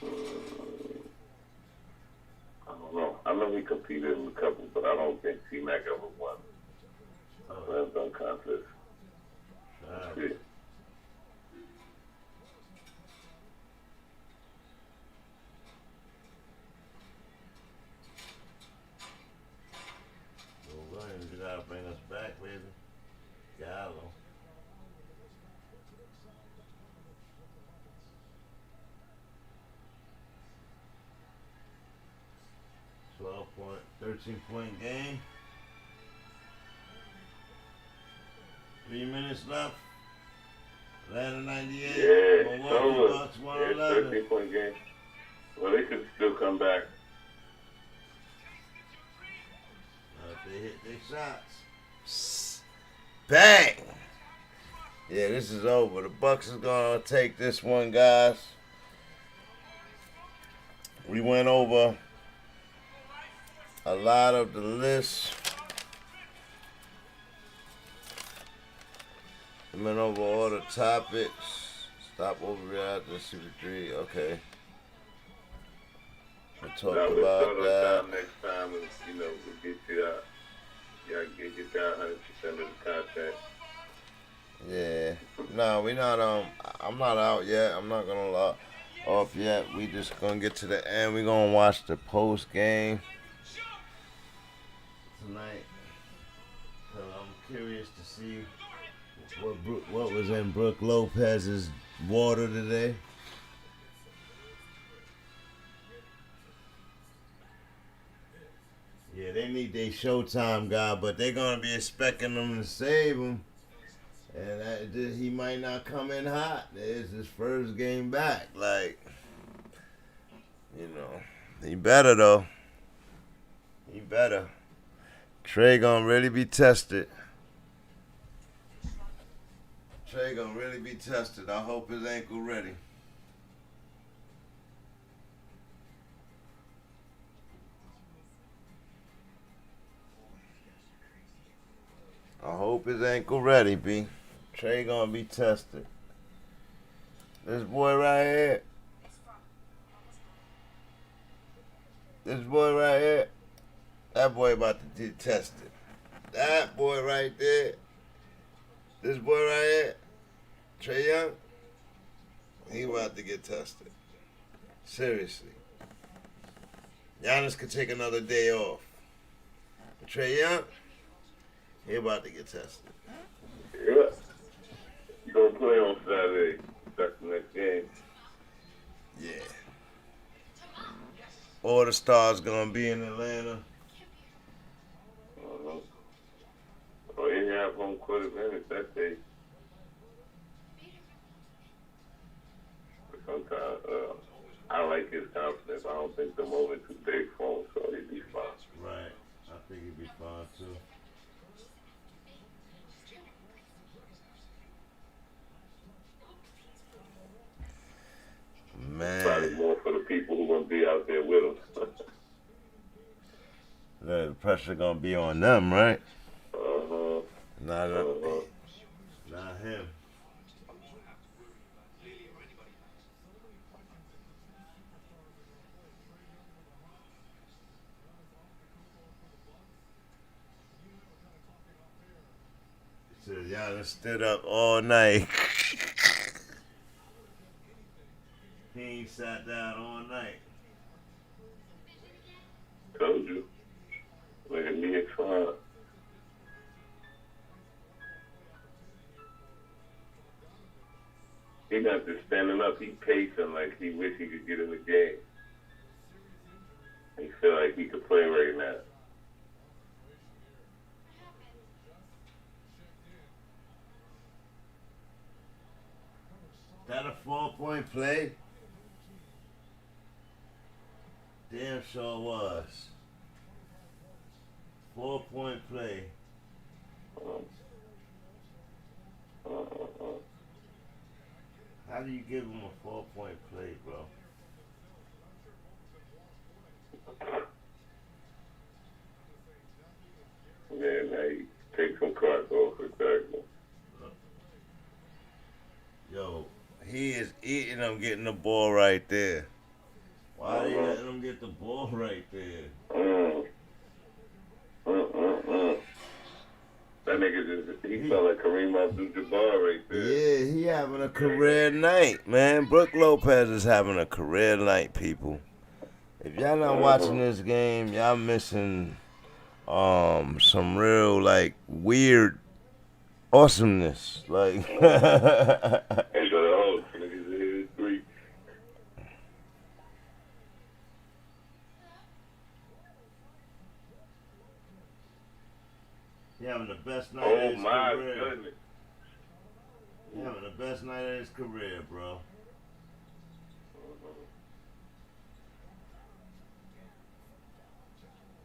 Speaker 2: I don't know. I know he competed in a couple, but I don't think T-Mac ever won slam dunk contest. Yeah.
Speaker 1: Williams, you gotta bring us back, baby. Gallo. .13 point game. 3 minutes left. Atlanta 98.
Speaker 2: Yeah,
Speaker 1: Milwaukee Bucks 111.
Speaker 2: 13-point game. Well, they could still come back.
Speaker 1: If they hit their shots. Bang! Yeah, this is over. The Bucks is gonna take this one, guys. We went over a lot of the list. We went over all the topics. Stop over after CP3. Okay. We talked
Speaker 2: Now, we'll
Speaker 1: about
Speaker 2: start on
Speaker 1: that.
Speaker 2: time next time, and we'll get you that. Y'all get that 100% of the content.
Speaker 1: Yeah. No, we not I'm not out yet. I'm not gonna log off yet. We just gonna get to the end. We gonna watch the post game tonight. Cause I'm curious to see what was in Brooke Lopez's water today. Yeah, they need their Showtime guy, but they're gonna be expecting them to save him. And he might not come in hot. It's his first game back. Like, he better though. He better. Trey gonna really be tested. Trey gonna really be tested. I hope his ankle ready. I hope his ankle ready, B. Trey gonna be tested. This boy right here. This boy right here. That boy about to get tested. That boy right there. This boy right here. Trey Young. He about to get tested. Seriously. Giannis could take another day off. But Trey Young, he about to get tested.
Speaker 2: Yeah. You gonna play on Saturday. That's the next game.
Speaker 1: Yeah. All the stars gonna be in Atlanta.
Speaker 2: Oh, you have home court advantage that day. But sometimes I like his confidence. I don't think the moment too big for him, so he'd be fine.
Speaker 1: Right. I think he'd be fine too. Man.
Speaker 2: Probably more for the people who want to be out there with him.
Speaker 1: The pressure gonna be on them, right? Not him. He said, y'all done stood up all night. He ain't sat down all night.
Speaker 2: Told you. Look at me, it's fine. He not just standing up, he pacing like he wish he could get in the game. He feel like he could play right now.
Speaker 1: 4-point play. Damn sure was. 4-point play. How do you give him a 4-point play, bro?
Speaker 2: Yeah, now you take some cards off for tackling.
Speaker 1: Yo, he is eating them getting the ball right there. Why are you letting him get the ball right there?
Speaker 2: That nigga just, he felt like Kareem Abdul-Jabbar right there.
Speaker 1: Yeah, he having a career night, man. Brook Lopez is having a career night, people. If y'all not watching this game, y'all missing some real, like, weird awesomeness. Like,
Speaker 2: And so the whole niggas hit 3.
Speaker 1: he having the best night
Speaker 2: Oh
Speaker 1: of his
Speaker 2: my
Speaker 1: career.
Speaker 2: goodness.
Speaker 1: He having the best night of his career, bro.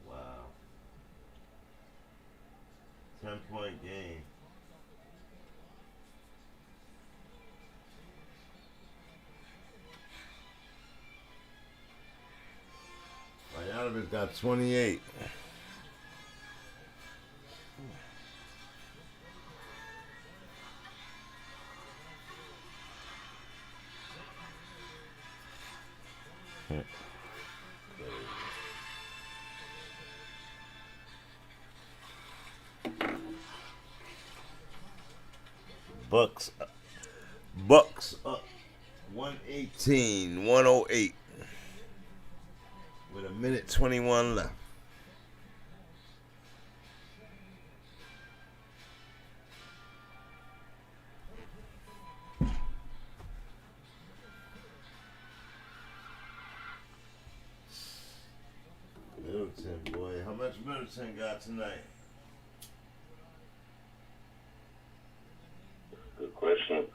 Speaker 1: Wow. 10-point game. Bogdanovic got 28. Bucks up 118-108 with 1:21 left. Middleton, boy. How much Middleton got tonight?
Speaker 2: Good question.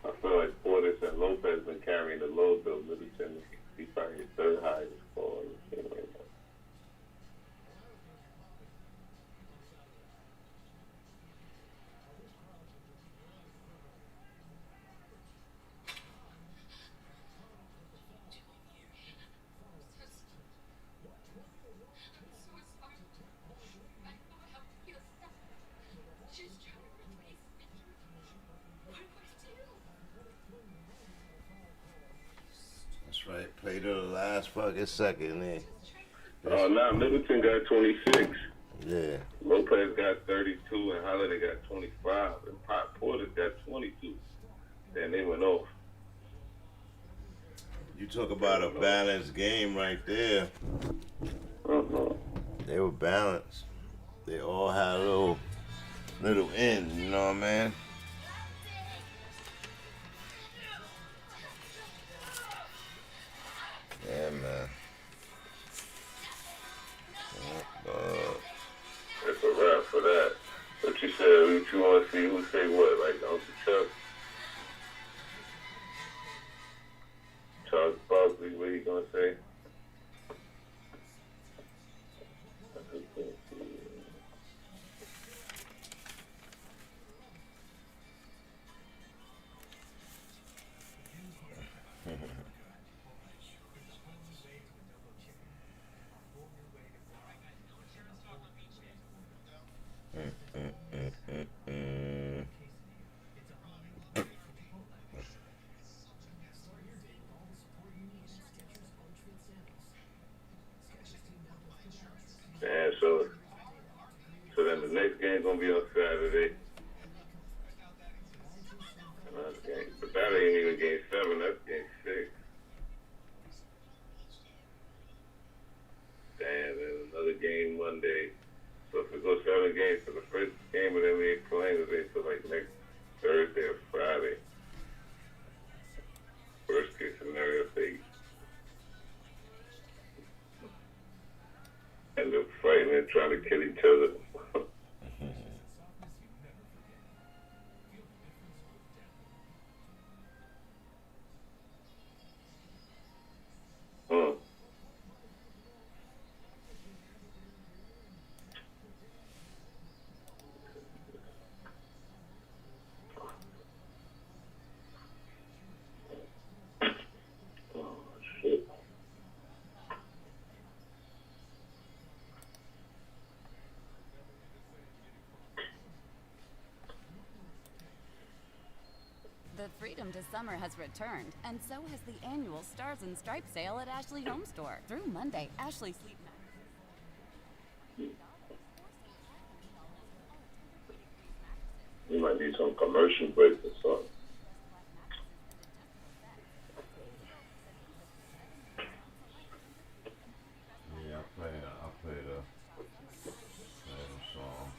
Speaker 2: I feel like Portis and Lopez been carrying the load though. Middleton, he's probably his 3rd highest score on the team right now.
Speaker 1: That's right. Played to the last fucking second there.
Speaker 2: Oh, nah, Middleton got 26.
Speaker 1: Yeah.
Speaker 2: Lopez got 32 and Holiday got 25 and Pop Portis got 22. Then they went off.
Speaker 1: You talk about a balanced game right there. They were balanced. They all had a little end, you know what I mean? Yeah, man.
Speaker 2: That's a wrap for that. What you said, what you want to see, who say what? Like Uncle Chuck? Charles Barkley, what you gonna say? And so then the next game gonna be on Saturday. But that ain't even game 7, that's game 6. And then another game Monday. So if we go 7 games, so the first game of them we ain't playing today till like next Thursday or Friday. Worst case scenario, they end up fighting and trying to kill each other.
Speaker 8: summer has returned, and so has the annual Stars and Stripes sale at Ashley Home Store. Through Monday, Ashley Sleep
Speaker 2: You might need some commercial break or something.
Speaker 1: Yeah, I play the song.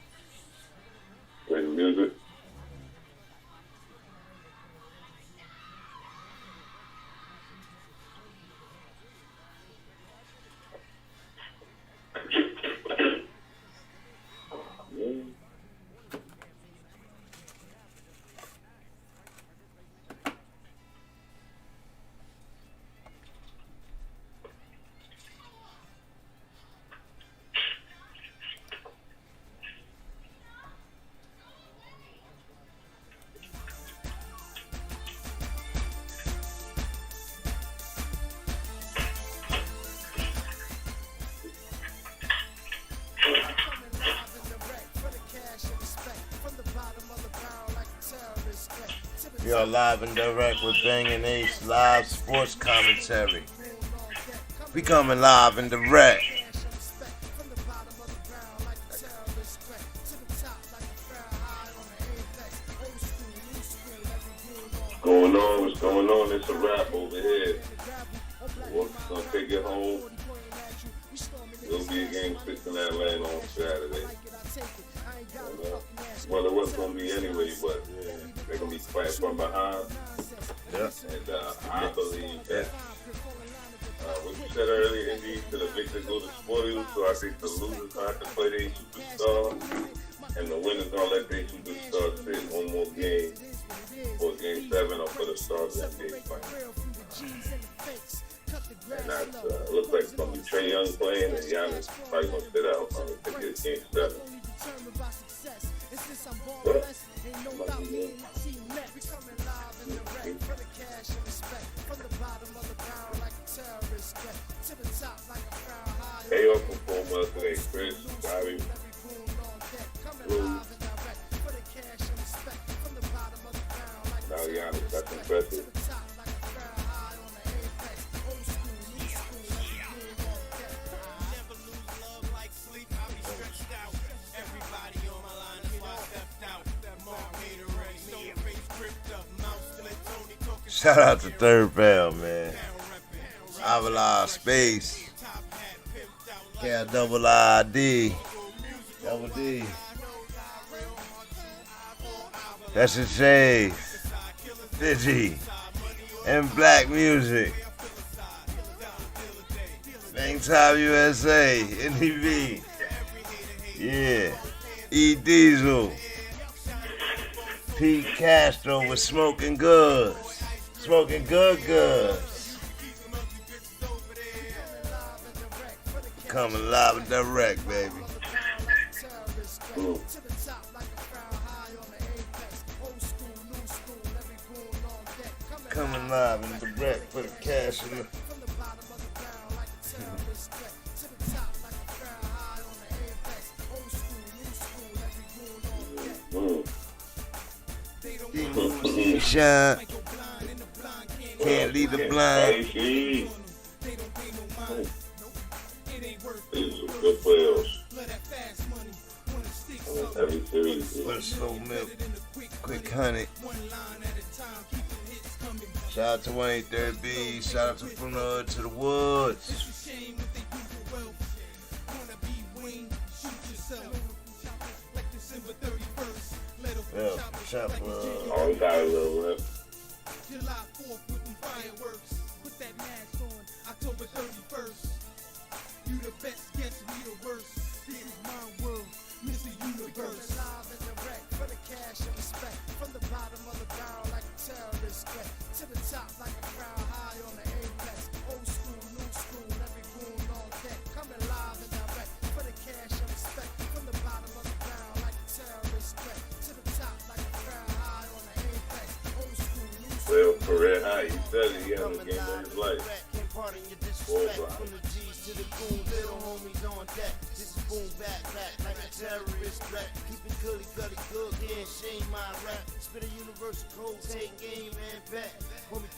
Speaker 2: Play the music.
Speaker 1: We are live and direct with Banging Ace live sports commentary. We coming live and direct.
Speaker 2: What's going on? It's a wrap over here. We're gonna take it home. It'll be a game 6 in Atlanta on Saturday. Well, it wasn't gonna be anyway, but they're gonna be fighting from behind.
Speaker 1: Yeah.
Speaker 2: And I believe that what you said earlier, indeed, to the victor go to spoil. So I think the losers have to play their superstar, and the winners gonna let their superstar sit one more game for game 7 or for the Stars that big fight. And that looks like it's gonna be Trae Young playing, and Giannis probably gonna sit out. I think it's game 7. Hey, y'all perform today, Chris, Bobby, Blue. Now, Giannis, that's impressive.
Speaker 1: Shout out to Third Bell, man. Avalon Space. KIDD. Double D. That's a shade. Digi. And Black Music. BANGTIMEUSA USA. NDV. Yeah. E Diesel. Pete Castro with Smoking Goods. Smoking goods. Coming live and direct, baby. Coming live and direct for the cash in the shine. Can't leave the blind.
Speaker 2: These are good players. Every series.
Speaker 1: What a slow milk. Quick honey. Shout out to Wayne 3rd Shout out to From the Hood to the Woods. Yeah, chop
Speaker 2: Oh, we got a little left.
Speaker 9: July 4th with them fireworks. Put that mask on, October 31st. You the best, guess we the worst. This is my world, Mr. Universe. Live and direct for the cash and respect. From the bottom of the barrel like a terrorist threat. To the top like a crowd high on the apex. Old school, new school, every goon on deck. Coming live and direct for the cash and respect. From the bottom of the barrel like a terrorist threat. To the top like a crowd high on the apex. Old school, new school.
Speaker 2: Well, career high. He said it. He had a game of his life.
Speaker 9: Pardon your disrespect from the G's to the goons, little homies on deck. This is
Speaker 1: boom, back, like a terrorist threat. Keep it gully, good, can't shame my rap. Spit a universal code, take game and bet. Homie,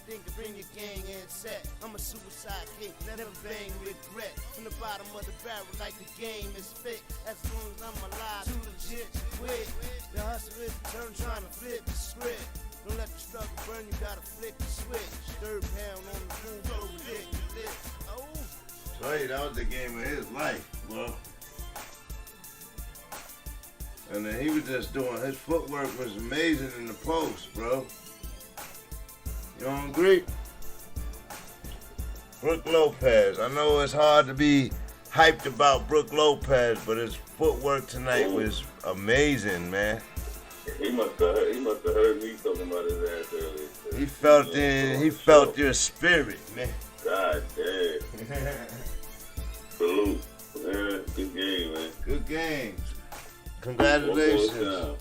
Speaker 1: think, bring your gang and set. I'm a suicide kid, never bang regret. From the bottom of the barrel, like the game is fit. As long as I'm alive, too legit to quit. The hustle is the turn, trying to flip the script. Don't let the struggle burn, you gotta flick the switch. Third pound on the boom, go ridiculous. Oh. So hey, that was the game of his life, bro. And then he was just doing, his footwork was amazing in the post, bro. You don't agree? Brook Lopez. I know it's hard to be hyped about Brook Lopez, but his footwork tonight was amazing, man.
Speaker 2: He must have heard me talking about his ass earlier.
Speaker 1: He felt your spirit, man.
Speaker 2: God damn. Salute. Yeah, good game, man.
Speaker 1: Good game. Congratulations.
Speaker 2: One more time.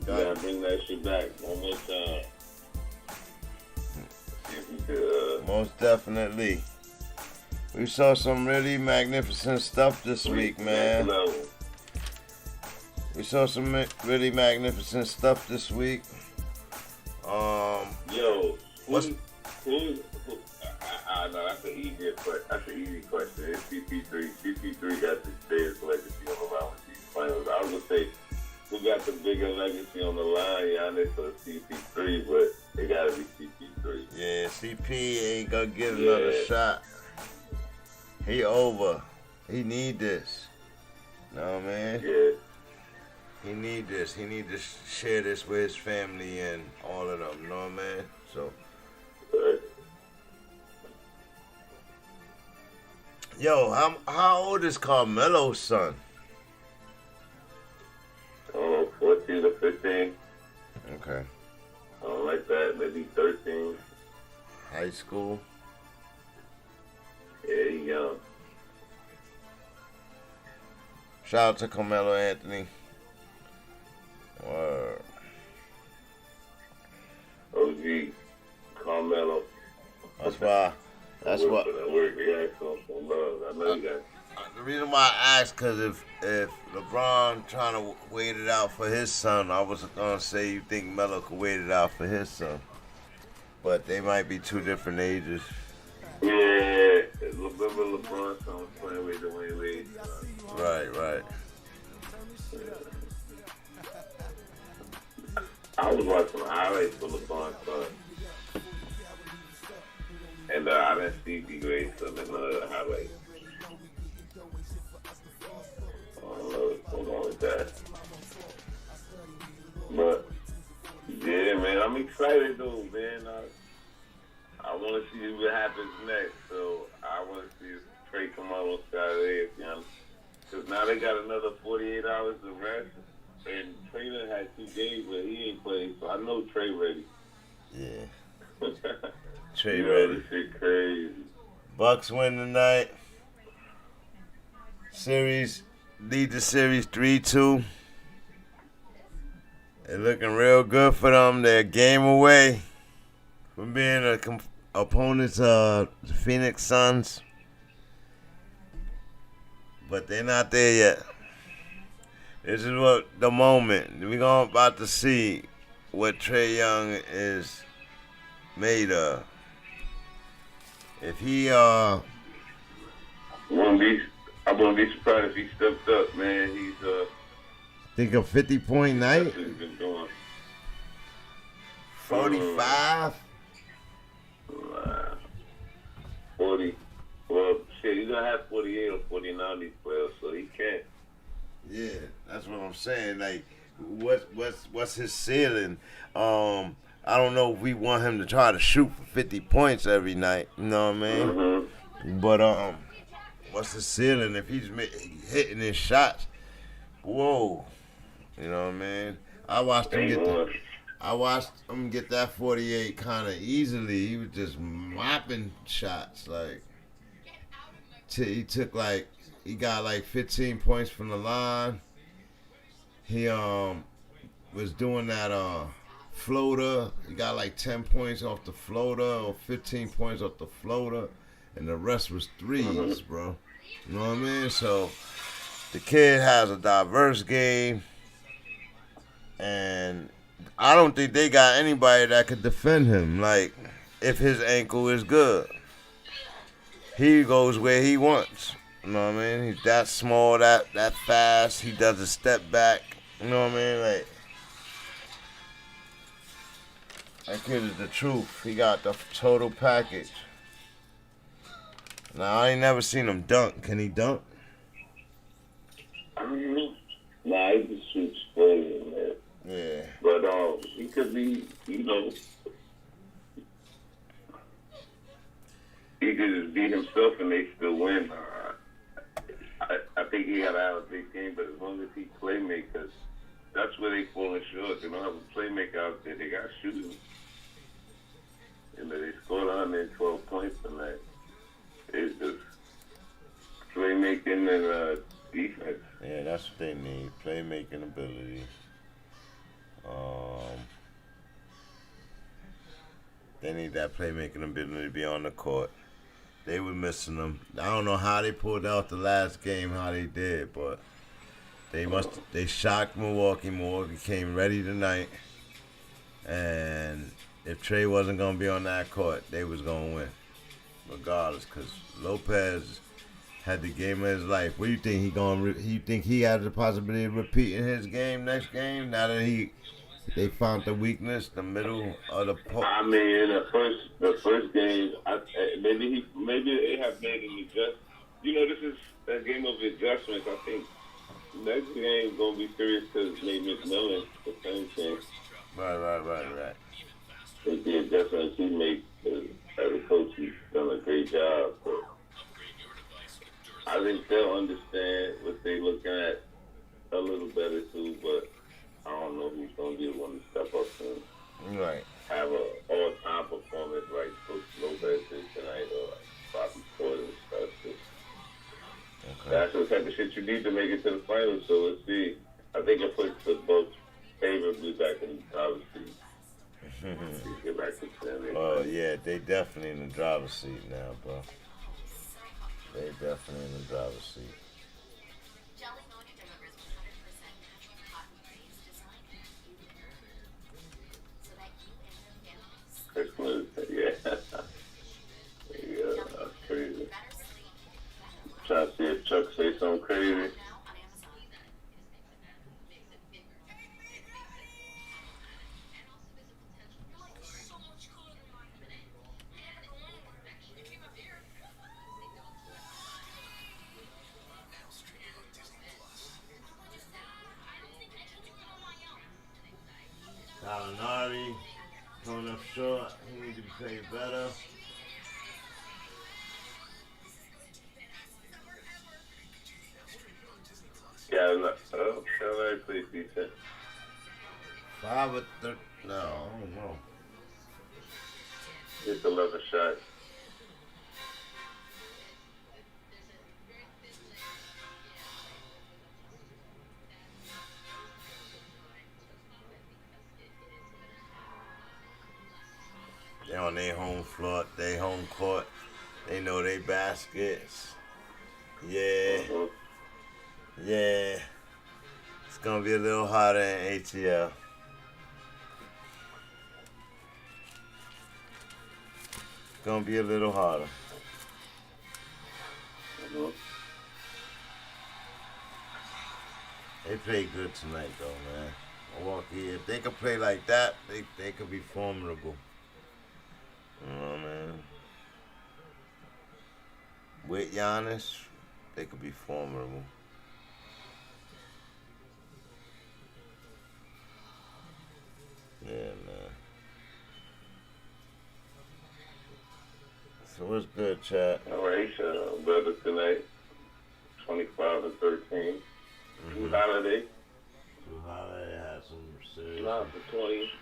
Speaker 2: You gotta bring that shit back one more time. If you could,
Speaker 1: most definitely. We saw some really magnificent stuff this week, man. We saw some really magnificent stuff this week.
Speaker 2: Yo, I know that's an easy question. It's CP3. CP3 got the biggest legacy on the line with these finals. I was gonna say who got the bigger legacy on the line, Giannis or CP3, but it gotta be CP3.
Speaker 1: Yeah, CP ain't gonna get another shot. He over. He need this. No, man.
Speaker 2: Yeah.
Speaker 1: He need this. He need to share this with his family and all of them. You know what I mean? So. Yo, how old is Carmelo's son?
Speaker 2: 14 to 15.
Speaker 1: Okay.
Speaker 2: I don't like that. Maybe 13.
Speaker 1: High school.
Speaker 2: Yeah, he young.
Speaker 1: Shout out to Carmelo Anthony. Word.
Speaker 2: OG Carmelo.
Speaker 1: That's why. That's what. The reason why I asked, because if LeBron trying to wait it out for his son, I was gonna say you think Melo could wait it out for his son, but they might be two different ages.
Speaker 2: Yeah, remember LeBron's son was playing with Dwayne Wade.
Speaker 1: Right.
Speaker 2: I was watching highlights for LeBron's son, and I didn't see D-Grade's son in the highlights. I don't know what's going on with that. But, yeah, man, I'm excited, though, man. I want to see what happens next. So, I want to see if Trey come out on Saturday, you know? Because now they got another 48 hours of rest. And Trey done had 2 games, but he ain't played. So, I know Trey ready.
Speaker 1: Yeah. Trey ready.
Speaker 2: This shit crazy.
Speaker 1: Bucks win tonight. Lead the series 3-2. They're looking real good for them. They're a game away from being opponents of the Phoenix Suns. But they're not there yet. This is what the moment. We're about to see what Trae Young is made of. If he I
Speaker 2: wouldn't be surprised if he stepped up, man. He's
Speaker 1: think a 50-point night.
Speaker 2: That's what he's been doing.
Speaker 1: 45.
Speaker 2: 40. Well, shit, he's gonna have 48 or 49 these playoffs, so he can't.
Speaker 1: Yeah, that's what I'm saying. Like, what's his ceiling? I don't know if we want him to try to shoot for 50 points every night. You know what I mean?
Speaker 2: Mm-hmm.
Speaker 1: But what's the ceiling if he's hitting his shots? Whoa, you know what I mean? I watched him get that 48 kind of easily. He was just mopping shots. Like he got like 15 points from the line. He was doing that floater. He got like 10 points off the floater or 15 points off the floater, and the rest was threes, bro. You know what I mean? So The kid has a diverse game, and I don't think they got anybody that could defend him. Like, if his ankle is good, he goes where he wants. You know what I mean? He's that small, that fast. He does a step back. You know what I mean? Like, that kid is the truth. He got the total package. Now, I ain't never seen him dunk. Can he dunk?
Speaker 2: Nah, he just shoots straight, man.
Speaker 1: Yeah.
Speaker 2: But he could be, you know, he could just beat himself and they still win. I think he got to have a big game, but as long as he playmakers, that's where they falling short. They don't have a playmaker out there. They got shooting. You know, they scored 112 points tonight. It's just playmaking and defense.
Speaker 1: Yeah, that's what they need. Playmaking ability. They need that playmaking ability to be on the court. They were missing them. I don't know how they pulled out the last game, how they did, but they shocked Milwaukee. Milwaukee came ready tonight. And if Trey wasn't going to be on that court, they was going to win. Regardless, because Lopez had the game of his life. What do you think he think he has the possibility of repeating his game next game? Now that they found the weakness, the middle of the post.
Speaker 2: I mean, in the first game, maybe they have made an adjustment. You know, this is a game of adjustments. I think next game gonna be serious because maybe McMillan the same thing.
Speaker 1: Right.
Speaker 2: With the adjustments he made as a coach, he's done a great job. But I think they'll understand what they're looking at a little better too, but I don't know who's going to be the one to step up and have an all-time performance like Coach Lopez did tonight or like Bobby Porter and stuff. So that's the type of shit you need to make it to the finals. So let's see. I think it puts the Bucks favorably back in the driver's seat. Get back to the
Speaker 1: Oh, yeah, they definitely in the driver's seat now, bro. They definitely in the driver's seat.
Speaker 2: Christmas, yeah. Yeah, that's crazy. Trying to see if Chuck say something crazy.
Speaker 1: Gallinari coming up short. He needs to be played better.
Speaker 2: Gallinari plays decent.
Speaker 1: 5 of 30. No, I don't know.
Speaker 2: It's 11 shots.
Speaker 1: They on their home floor, they home court. They know they baskets. Yeah. Yeah. It's gonna be a little harder in ATL. It's gonna be a little harder. They played good tonight though, man. Milwaukee, if they could play like that, they could be formidable. You know what I mean? With Giannis, they could be formidable. Yeah, man. So what's good, chat?
Speaker 2: All right, brother tonight, 25 and 13. Drew Holiday.
Speaker 1: Drew Holiday had some serious.
Speaker 2: 9 for 20.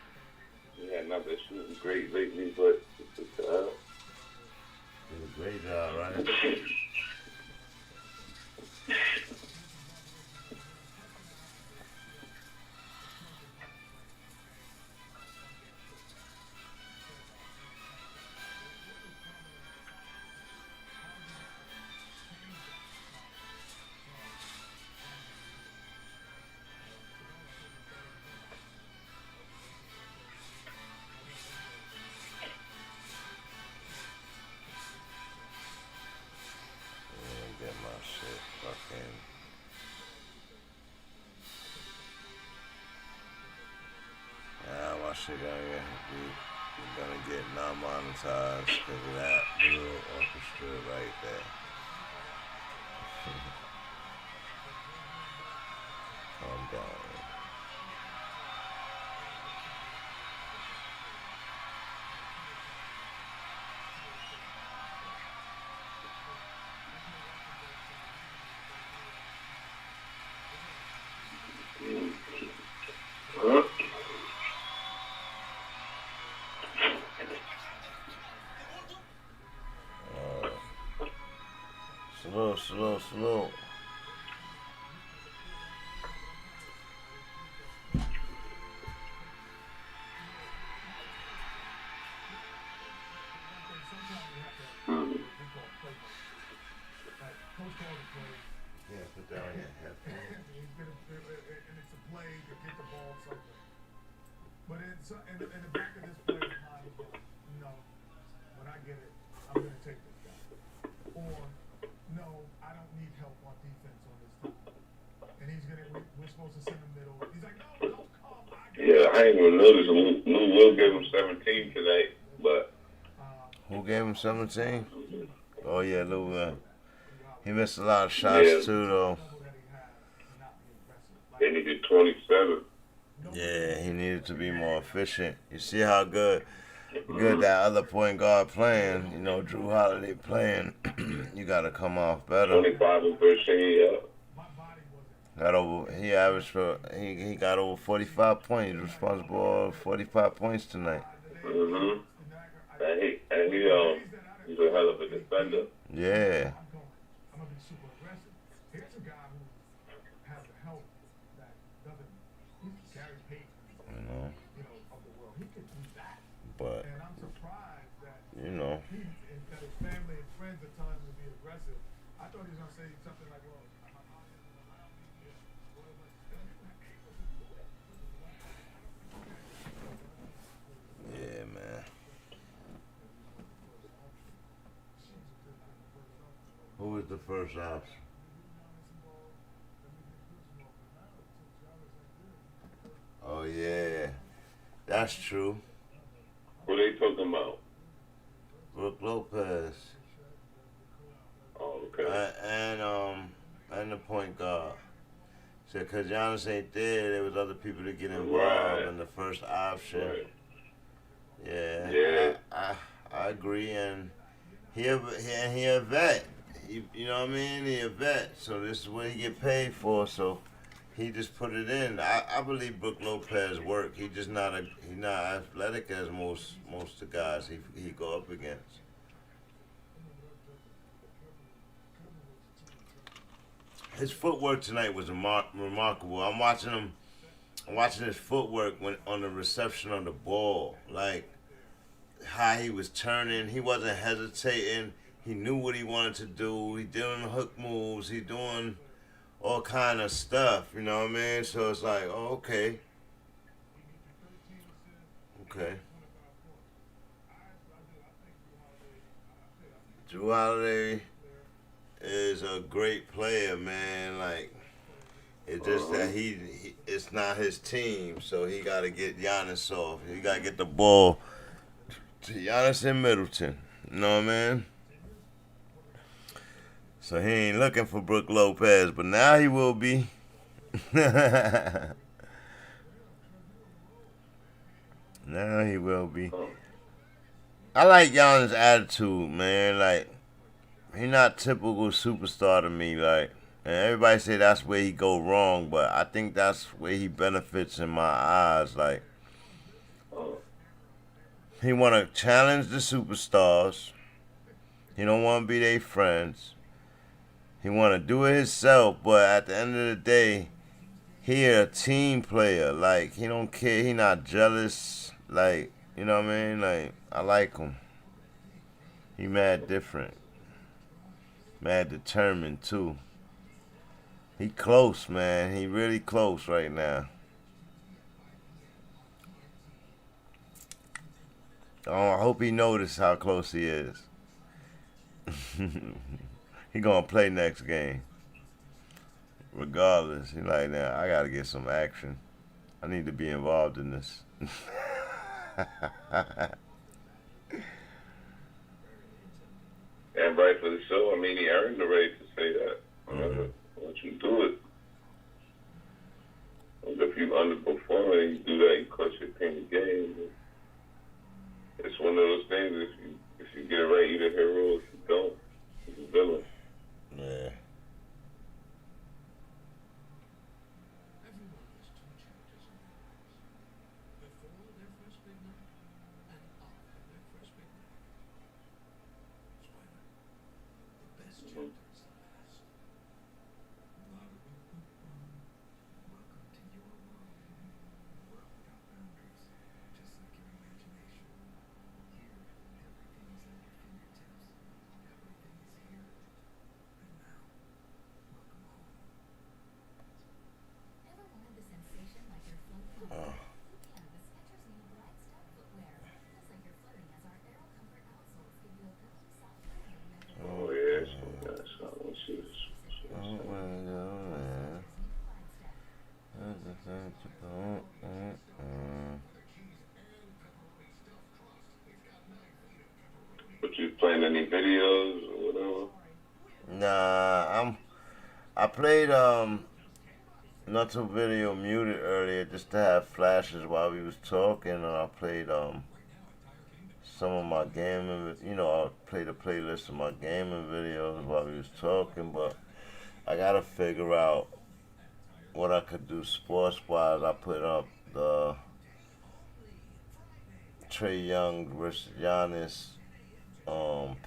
Speaker 2: He had not been shooting great lately, but it's a job.
Speaker 1: Did a great job, right? shit. Fucking. Yeah, my shit gonna get non-monetized because of that real orchestra right there. Calm down. Slow. Yeah, put that on your headphone.
Speaker 9: And it's a play to get the ball somewhere. But in the back of this player's mind is going, no, when I get it, I'm going to take this guy. Or, no, I don't need help on defense on this time. And we're supposed to send him middle. He's like, no, don't come.
Speaker 2: Yeah, I ain't gonna notice. Lou Will gave him 17 tonight, but.
Speaker 1: Who gave him 17? Oh, yeah, Lou Will. He missed a lot of shots, too, though.
Speaker 2: They needed 27.
Speaker 1: Yeah, he needed to be more efficient. You see how good that other point guard playing, you know, Drew Holiday playing. You got to come off better.
Speaker 2: 25 and 13, yeah.
Speaker 1: He got over 45 points. He was responsible for 45 points tonight.
Speaker 2: Mm-hmm. And he's a hell of a defender.
Speaker 1: Yeah.
Speaker 9: I'm going to be super aggressive. Here's a guy who has the help that doesn't, he's Gary Payton, of the world. He could do that.
Speaker 1: But,
Speaker 9: and I'm surprised that,
Speaker 1: that
Speaker 9: his family and friends are telling him to be aggressive. I thought he was going to say something like, well,
Speaker 1: yeah, man. Who was the first option? Oh, yeah. That's true.
Speaker 2: Who they talking about?
Speaker 1: Brook Lopez.
Speaker 2: Oh, okay.
Speaker 1: And the point guard. So, because Giannis ain't there was other people to get involved in the first option.
Speaker 2: Right.
Speaker 1: Yeah. I agree, and he a vet. You know what I mean? He a vet, so this is what he get paid for. So he just put it in. I believe Brook Lopez work. He just not athletic as most of the guys he go up against. His footwork tonight was remarkable. I'm watching his footwork on the reception of the ball, like how he was turning. He wasn't hesitating. He knew what he wanted to do. He doing hook moves. He doing all kind of stuff. You know what I mean? So it's like, oh, okay. Drew Holiday is a great player, man. Like, it's just that it's not his team, so he got to get Giannis off. He got to get the ball to Giannis and Middleton. You know what I mean? So he ain't looking for Brook Lopez, but now he will be. Now he will be. I like Giannis' attitude, man. Like, he not typical superstar to me. Like, and everybody say that's where he go wrong, but I think that's where he benefits in my eyes. Like, he want to challenge the superstars. He don't want to be their friends. He want to do it himself, but at the end of the day, he a team player. Like, he don't care. He not jealous. Like, you know what I mean? Like, I like him. He mad different. Mad determined, too. He close, man. He really close right now. Oh, I hope he noticed how close he is. He gonna play next game. regardless, he like, now I gotta get some action. I need to be involved in this.
Speaker 2: And rightfully so. I mean, he earned the right to say that. Once you do it, if you underperform and you do that, you cost your team the game. It's one of those things. If you get it right, you're the hero. If you don't, you're the villain.
Speaker 1: Yeah.
Speaker 2: But you playing any videos or whatever?
Speaker 1: Nah, I played not to video muted earlier just to have flashes while we was talking, and I played some of my gaming, I played a playlist of my gaming videos while we was talking, but I gotta figure out what I could do sports wise. I put up the Trae Young versus Giannis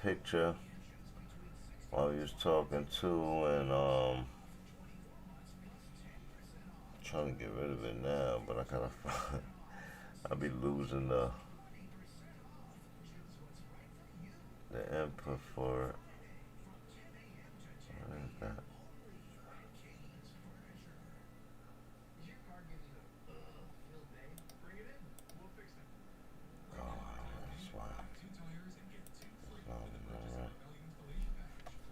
Speaker 1: picture while we was talking too, and trying to get rid of it now, but I kind of I'll be losing the input for it. What is that? Oh, that's why.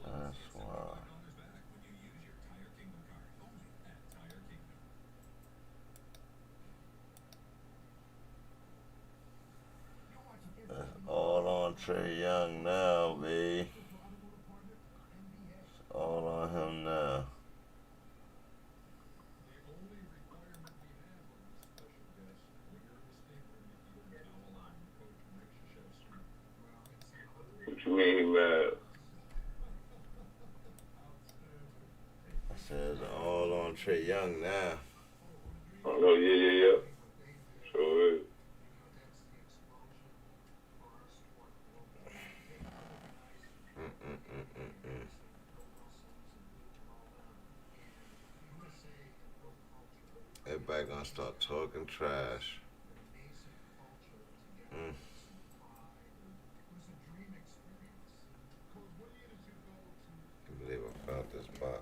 Speaker 1: That's why. It's all on Trae Young now, B. It's all on him now.
Speaker 2: What you mean, man?
Speaker 1: I said it's all on Trae Young now.
Speaker 2: Oh, no, yeah. Sure is.
Speaker 1: Everybody gonna start talking trash. Can't believe I found this box,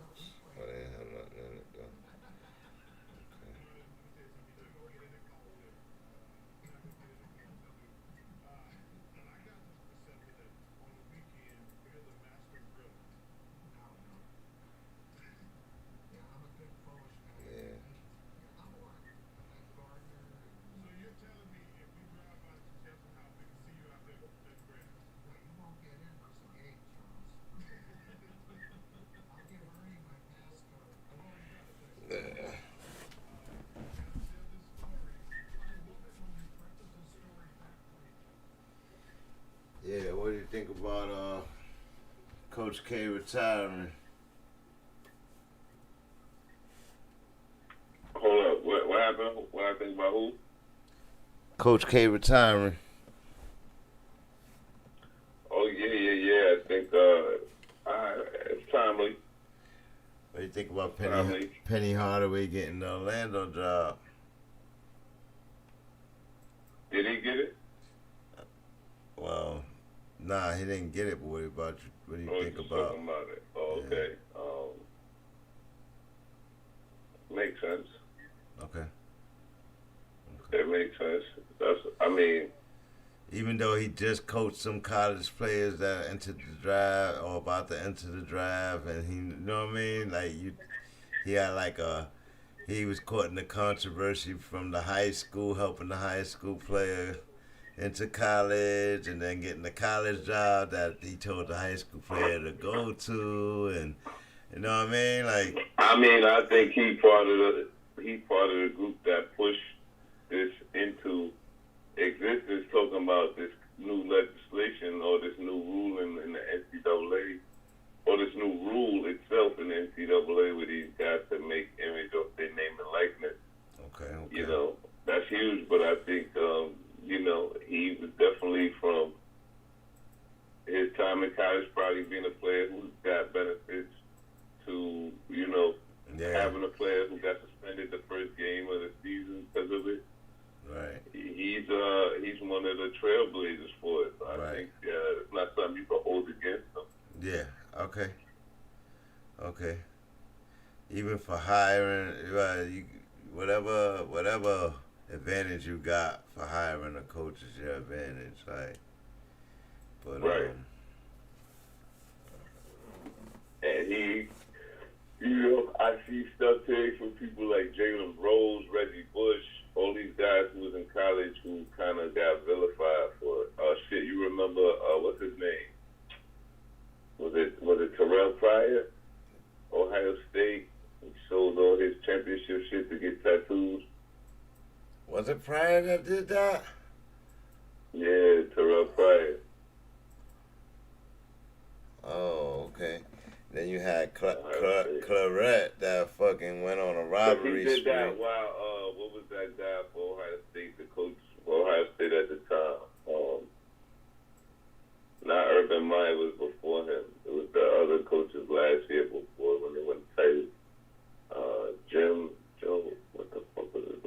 Speaker 1: but it ain't have nothing in it though. Yeah. Yeah, what do you think about Coach K retiring?
Speaker 2: Hold up. What happened? What I think about who?
Speaker 1: Coach K retiring.
Speaker 2: Oh, yeah. I think it's timely.
Speaker 1: What do you think about
Speaker 2: Timely.
Speaker 1: Penny Hardaway getting the Orlando job?
Speaker 2: Did he get it?
Speaker 1: Well, nah, he didn't get it, but what about you? What do you think
Speaker 2: Just
Speaker 1: about?
Speaker 2: talking about it. Oh, okay. Makes sense.
Speaker 1: Okay.
Speaker 2: It makes sense. I mean,
Speaker 1: Even though he just coached some college players that entered the draft or about to enter the draft, and he, you know what I mean? Like he had like he was caught in the controversy from the high school, helping the high school player into college, and then getting the college job that he told the high school player to go to, and you know what I mean? Like,
Speaker 2: I think he part of the group that pushed this into existence, talking about this new legislation or this new rule in the NCAA, or this new rule itself in the NCAA, where these guys can make image of their name and likeness.
Speaker 1: Okay.
Speaker 2: You know, that's huge. But I think, you know, he was definitely, from his time in college, probably being a player who got benefits, to, you know, having a player who got suspended the first game of the season because of it.
Speaker 1: Right.
Speaker 2: He's one of the trailblazers for it. So I think it's not something you can hold against him.
Speaker 1: Yeah. Okay. Even for hiring, whatever advantage you got for hiring a coach is your advantage, like. But
Speaker 2: and he, you know, I see stuff today from people like Jalen Rose, Reggie Bush, all these guys who was in college who kind of got vilified for shit. You remember what's his name? Was it Terrell Pryor, Ohio State? He sold all his championship shit to get tattoos.
Speaker 1: Was it Pryor that did that?
Speaker 2: Yeah, Terrell Pryor.
Speaker 1: Oh, okay. Then you had Claret that fucking went on a robbery spree.
Speaker 2: He did that while, what was that guy for Ohio State, the coach for Ohio State at the time? Not Urban Meyer, was before him. It was the other coaches last year before, when they went tight. Joe, what the fuck was his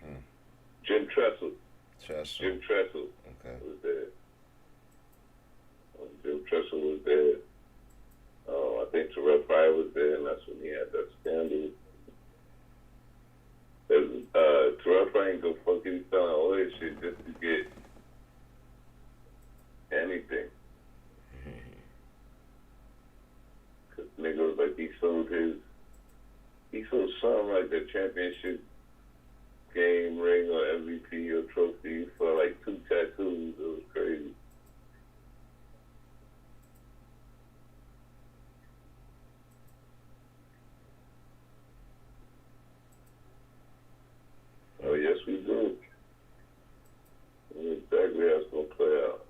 Speaker 2: name? Jim Tressel. Jim Tressel.
Speaker 1: Okay.
Speaker 2: Was there. Jim Tressel was there. I think Terrell Pryor was there, and that's when he had that scandal. Terrell Pryor ain't go fucking selling all that shit just to get anything. Cause nigga was like, he sold something like the championship game ring or MVP or trophy for like 2 tattoos. It was crazy. Oh, yes, we do. Exactly how it's going to play out.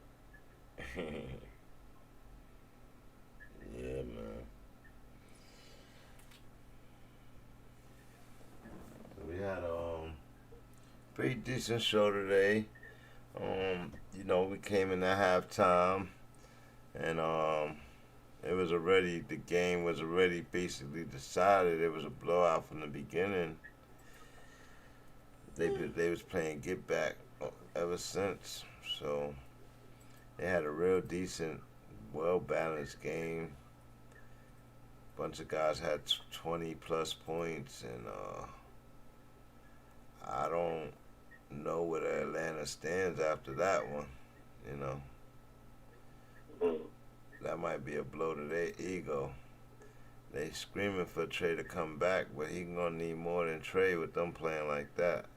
Speaker 1: Yeah, man. We had a pretty decent show today. You know, we came in at halftime, and the game was already basically decided. It was a blowout from the beginning. They was playing get back ever since, so they had a real decent, well balanced game. Bunch of guys had 20 plus points, and I don't know where Atlanta stands after that one. You know, that might be a blow to their ego. They screaming for Trey to come back, but he gonna need more than Trey with them playing like that.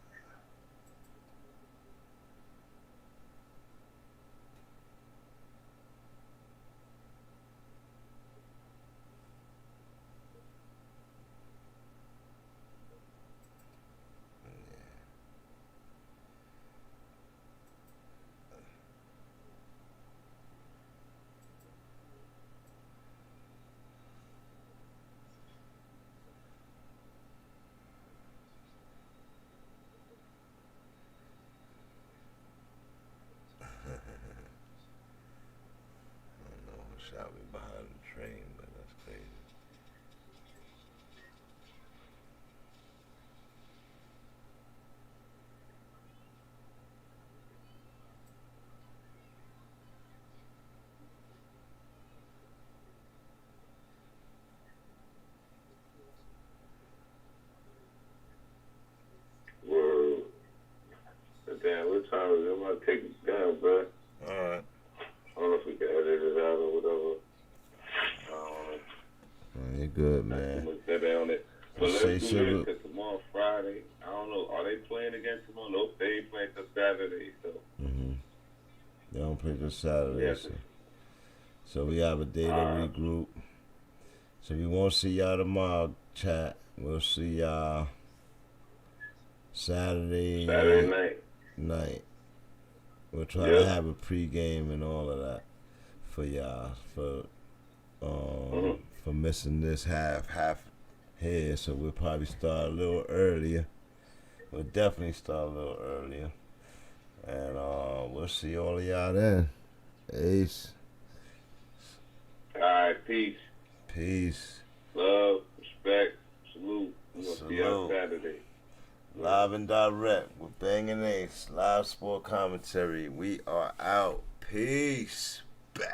Speaker 1: Shot me behind the train, but that's crazy.
Speaker 2: Word. Damn, what time is it? I'm going to take it down, bro.
Speaker 1: All right.
Speaker 2: I don't know if we can edit it out or whatever.
Speaker 1: good,
Speaker 2: Not
Speaker 1: man.
Speaker 2: too much better on it. But let's
Speaker 1: Say
Speaker 2: do
Speaker 1: salute.
Speaker 2: this, because tomorrow Friday, I don't know, are they playing again tomorrow? Nope, they ain't playing till Saturday, so.
Speaker 1: They don't play this Saturday,
Speaker 2: Yes.
Speaker 1: so we have a day to regroup. So we won't see y'all tomorrow, chat. We'll see y'all Saturday night. We'll try to have a pregame and all of that for y'all for missing this half here. So we'll probably start a little earlier. We'll definitely start a little earlier. And we'll see all of y'all then. Ace.
Speaker 2: All right, peace.
Speaker 1: Peace.
Speaker 2: Love, respect, salute. We're going to see y'all Saturday.
Speaker 1: Live and direct with Banging Ace. Live sport commentary. We are out. Peace. Bang.